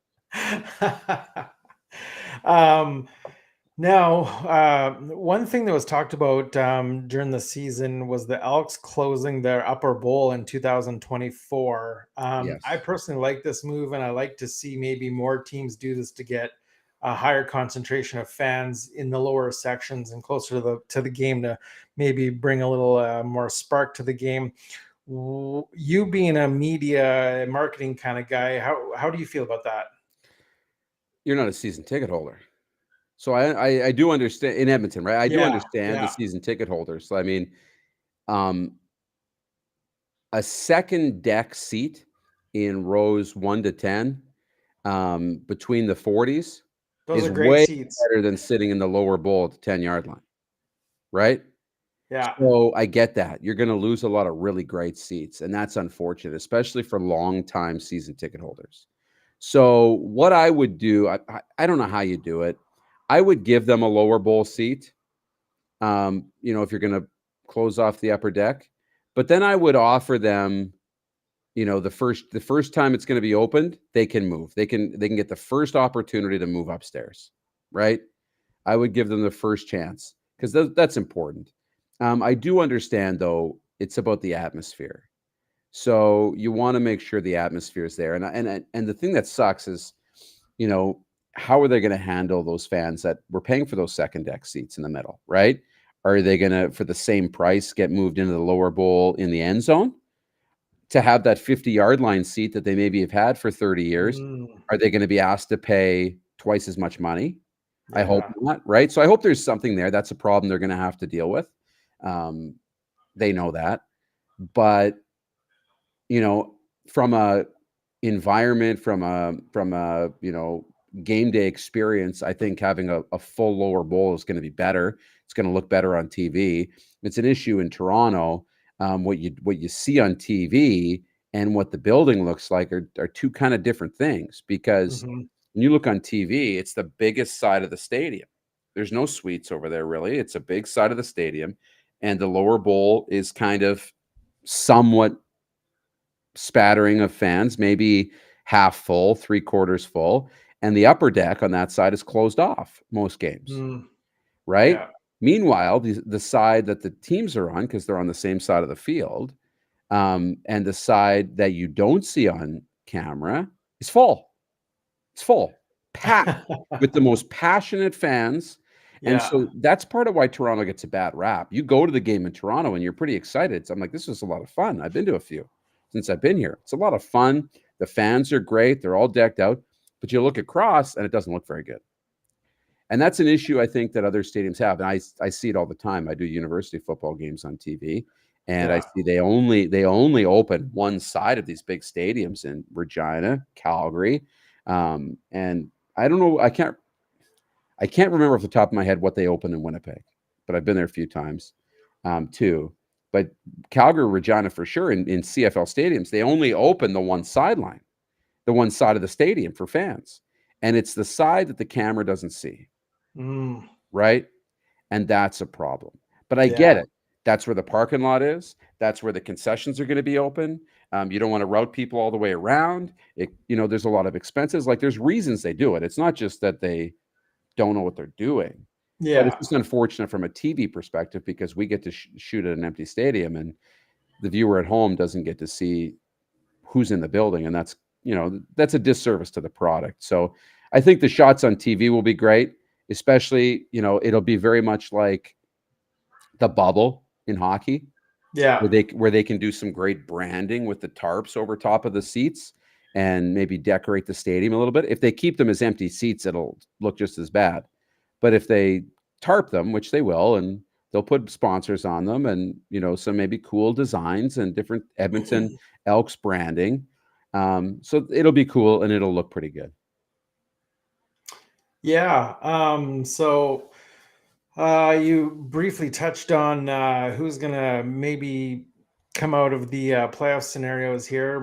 Now, one thing that was talked about during the season was the Elks closing their upper bowl in 2024. Yes. I personally like this move, and I like to see maybe more teams do this to get a higher concentration of fans in the lower sections and closer to the game to maybe bring a little more spark to the game. You being a media and marketing kind of guy, how do you feel about that? You're not a season ticket holder. So I do understand in Edmonton, right? I do understand the season ticket holders. So a second deck seat in rows 1 to 10 between the 40s is way better than sitting in the lower bowl at the 10-yard line, right? Yeah. So I get that. You're going to lose a lot of really great seats, and that's unfortunate, especially for long-time season ticket holders. So what I would do, I don't know how you do it. I would give them a lower bowl seat, if you're going to close off the upper deck. But then I would offer them, the first time it's going to be opened, they can move. They can get the first opportunity to move upstairs, right? I would give them the first chance because that's important. I do understand, though, it's about the atmosphere. So you want to make sure the atmosphere is there. And the thing that sucks is, how are they going to handle those fans that were paying for those second deck seats in the middle, right? Are they going to, for the same price, get moved into the lower bowl in the end zone to have that 50-yard line seat that they maybe have had for 30 years? Are they going to be asked to pay twice as much money? Yeah. I hope not, right? So I hope there's something there. That's a problem they're going to have to deal with. They know that. But, from a environment, from a game day experience, I think having a full lower bowl is going to be better. It's going to look better on TV. It's an issue in Toronto. What you see on TV and what the building looks like are two kind of different things, because when you look on TV, it's the biggest side of the stadium. There's no suites over there, really. It's a big side of the stadium, and the lower bowl is kind of somewhat spattering of fans, maybe half full, 3/4 full. And the upper deck on that side is closed off most games, right? Yeah. Meanwhile, the side that the teams are on, because they're on the same side of the field, and the side that you don't see on camera is full. It's full, packed with the most passionate fans. Yeah. And so that's part of why Toronto gets a bad rap. You go to the game in Toronto and you're pretty excited. So I'm like, this is a lot of fun. I've been to a few since I've been here. It's a lot of fun. The fans are great. They're all decked out. But you look across and it doesn't look very good. And that's an issue I think that other stadiums have. And I see it all the time. I do university football games on TV, and I see they only open one side of these big stadiums in Regina, Calgary. And I don't know. I can't remember off the top of my head what they opened in Winnipeg, but I've been there a few times too. But Calgary, Regina for sure in CFL stadiums, they only open the one sideline, the one side of the stadium for fans. And it's the side that the camera doesn't see. Right? And that's a problem. But I get it. That's where the parking lot is. That's where the concessions are going to be open. You don't want to route people all the way around. There's a lot of expenses. Like there's reasons they do it. It's not just that they don't know what they're doing. Yeah. But it's just unfortunate from a TV perspective because we get to shoot at an empty stadium and the viewer at home doesn't get to see who's in the building. And that's a disservice to the product. So I think the shots on TV will be great, especially, it'll be very much like the bubble in hockey. Yeah. Where they can do some great branding with the tarps over top of the seats and maybe decorate the stadium a little bit. If they keep them as empty seats, it'll look just as bad. But if they tarp them, which they will, and they'll put sponsors on them and, some maybe cool designs and different Edmonton Elks branding. So it'll be cool and it'll look pretty good. Yeah. So you briefly touched on who's going to maybe come out of the playoff scenarios here.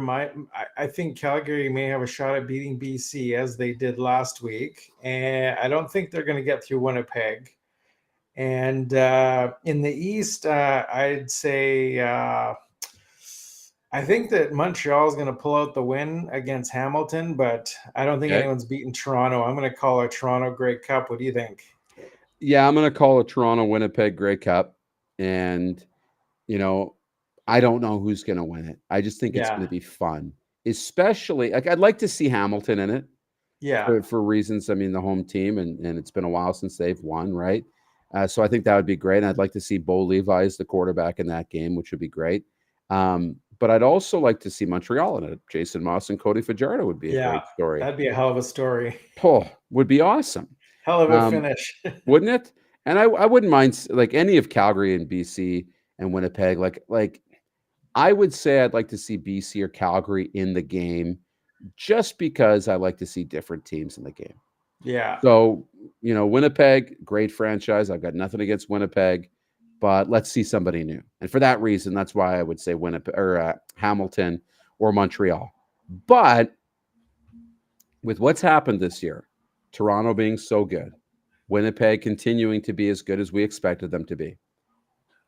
I think Calgary may have a shot at beating BC as they did last week. And I don't think they're going to get through Winnipeg. And in the East, I'd say I think that Montreal is going to pull out the win against Hamilton, but I don't think anyone's beaten Toronto. I'm going to call a Toronto Grey Cup. What do you think? Yeah, I'm going to call a Toronto-Winnipeg Grey Cup. And, I don't know who's going to win it. I just think it's going to be fun, especially like I'd like to see Hamilton in it. Yeah. For reasons, I mean, the home team, and it's been a while since they've won, right? So I think that would be great. And I'd like to see Bo Levi as the quarterback in that game, which would be great. But I'd also like to see Montreal in it. Jason Moss and Cody Fajardo would be a great story. That'd be a hell of a story. Oh, would be awesome. Hell of a finish. Wouldn't it? And I wouldn't mind like any of Calgary and BC and Winnipeg. Like I would say I'd like to see BC or Calgary in the game just because I like to see different teams in the game. Yeah. So, Winnipeg, great franchise. I've got nothing against Winnipeg, but let's see somebody new. And for that reason, that's why I would say Winnipeg or Hamilton or Montreal. But with what's happened this year, Toronto being so good, Winnipeg continuing to be as good as we expected them to be.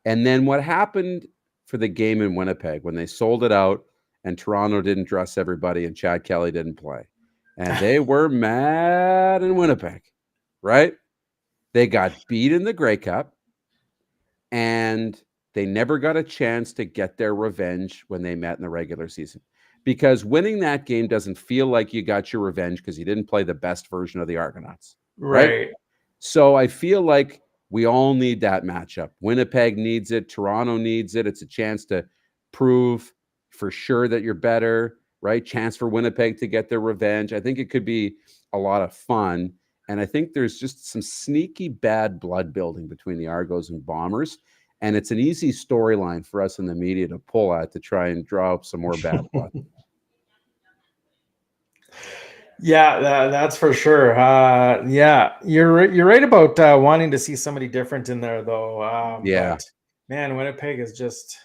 And then what happened for the game in Winnipeg when they sold it out and Toronto didn't dress everybody and Chad Kelly didn't play. And they were mad in Winnipeg, right? They got beat in the Grey Cup and they never got a chance to get their revenge when they met in the regular season. Because winning that game doesn't feel like you got your revenge because you didn't play the best version of the Argonauts. Right. So I feel like we all need that matchup. Winnipeg needs it. Toronto needs it. It's a chance to prove for sure that you're better, right? Chance for Winnipeg to get their revenge. I think it could be a lot of fun. And I think there's just some sneaky bad blood building between the Argos and Bombers. And it's an easy storyline for us in the media to pull at to try and draw up some more bad blood. Yeah, that's for sure. Yeah, you're right about wanting to see somebody different in there, though. Yeah, but, man, Winnipeg is just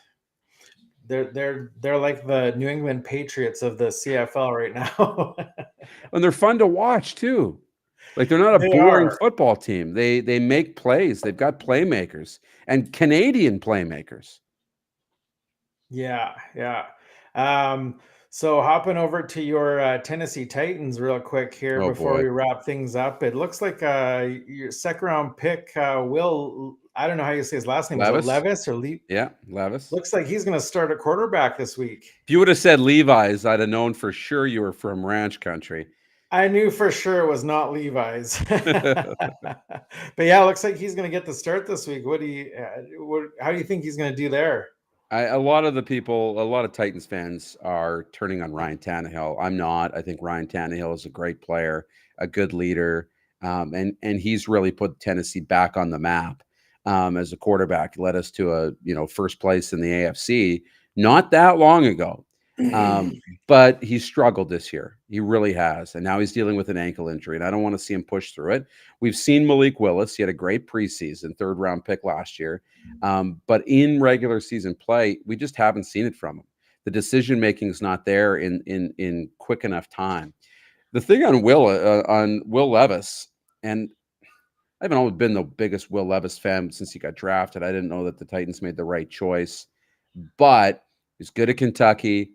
they're like the New England Patriots of the CFL right now. And they're fun to watch too. Like they're not a boring football team. They make plays. They've got playmakers and Canadian playmakers. Yeah. So hopping over to your Tennessee Titans real quick here before we wrap things up. It looks like your second round pick, Will, I don't know how you say his last name. Levis or Lee? Yeah, Levis. Looks like he's going to start a quarterback this week. If you would have said Levi's, I'd have known for sure you were from ranch country. I knew for sure it was not Levi's. But yeah, it looks like he's going to get the start this week. How do you think he's going to do there? A lot of Titans fans are turning on Ryan Tannehill. I'm not. I think Ryan Tannehill is a great player, a good leader, and he's really put Tennessee back on the map as a quarterback. Led us to a first place in the AFC not that long ago. but he's struggled this year. He really has. And now he's dealing with an ankle injury, and I don't want to see him push through it. We've seen Malik Willis. He had a great preseason, 3rd-round pick last year. But in regular season play, we just haven't seen it from him. The decision-making is not there in quick enough time. The thing on Will Levis, and I haven't always been the biggest Will Levis fan since he got drafted. I didn't know that the Titans made the right choice, but he's good at Kentucky.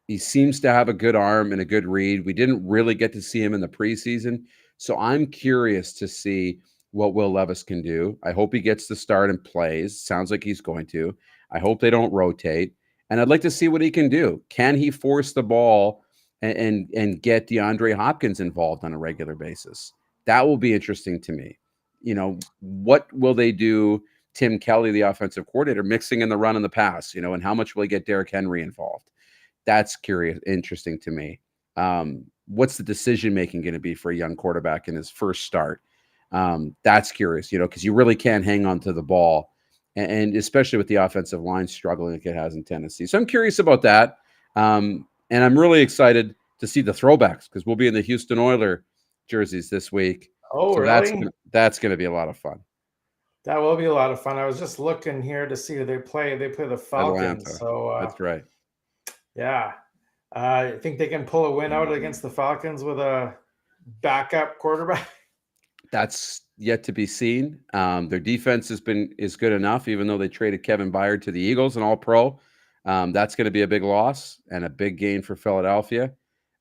He seems to have a good arm and a good read. We didn't really get to see him in the preseason, so I'm curious to see what Will Levis can do. I hope he gets the start and plays. Sounds like he's going to. I hope they don't rotate, and I'd like to see what he can do. Can he force the ball and get DeAndre Hopkins involved on a regular basis? That will be interesting to me. You know, what will they do? Tim Kelly, the offensive coordinator, mixing in the run and the pass, you know, and how much will he get Derrick Henry involved? That's interesting to me. What's the decision-making going to be for a young quarterback in his first start? That's curious, you know, because you really can't hang on to the ball, and especially with the offensive line struggling like it has in Tennessee. So I'm curious about that. And I'm really excited to see the throwbacks because we'll be in the Houston Oilers jerseys this week. Oh, so really? That's going to be a lot of fun. That will be a lot of fun. I was just looking here to see who they play. They play the Falcons. Atlanta. So that's right. Yeah. I think they can pull a win out against the Falcons with a backup quarterback. That's yet to be seen. Their defense is good enough, even though they traded Kevin Byard to the Eagles, an All-Pro. That's going to be a big loss and a big gain for Philadelphia.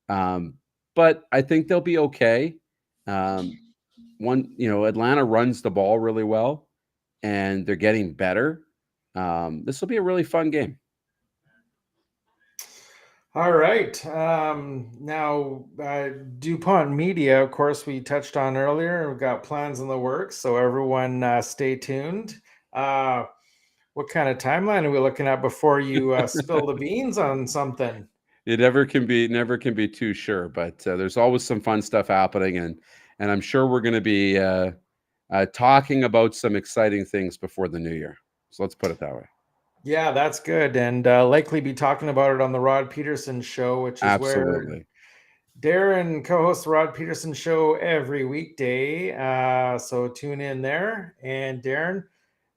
But I think they'll be okay. Atlanta runs the ball really well, and they're getting better. This will be a really fun game. All right. Now, Dupont Media, of course, we touched on earlier. We've got plans in the works, so everyone stay tuned. What kind of timeline are we looking at before you spill the beans on something? It never can be too sure, but there's always some fun stuff happening, and I'm sure we're going to be talking about some exciting things before the new year. So let's put it that way. Yeah, that's good. And likely be talking about it on the Rod Pedersen Show, which is where Darren co-hosts the Rod Pedersen Show every weekday. So tune in there. And Darren,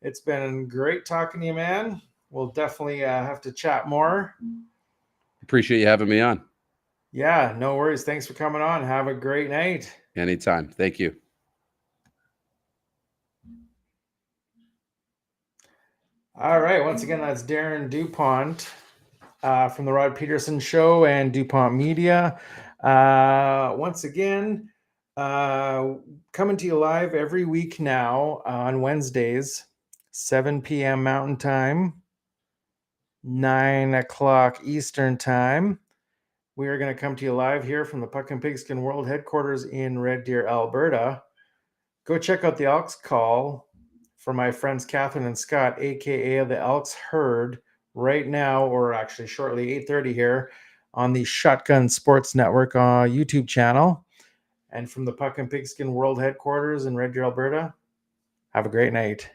it's been great talking to you, man. We'll definitely have to chat more. Appreciate you having me on. Yeah, no worries. Thanks for coming on. Have a great night. Anytime. Thank you. All right. Once again, that's Darren Dupont from the Rod Pedersen Show and Dupont Media. Once again, coming to you live every week now on Wednesdays, 7 p.m. Mountain Time, 9 o'clock Eastern Time. We are going to come to you live here from the Puck and Pigskin World Headquarters in Red Deer, Alberta. Go check out the Elks Call for my friends Katherine and Scott, a.k.a. the Elks Herd, right now, or actually shortly, 8:30 here on the Shotgun Sports Network YouTube channel. And from the Puck and Pigskin World Headquarters in Red Deer, Alberta, have a great night.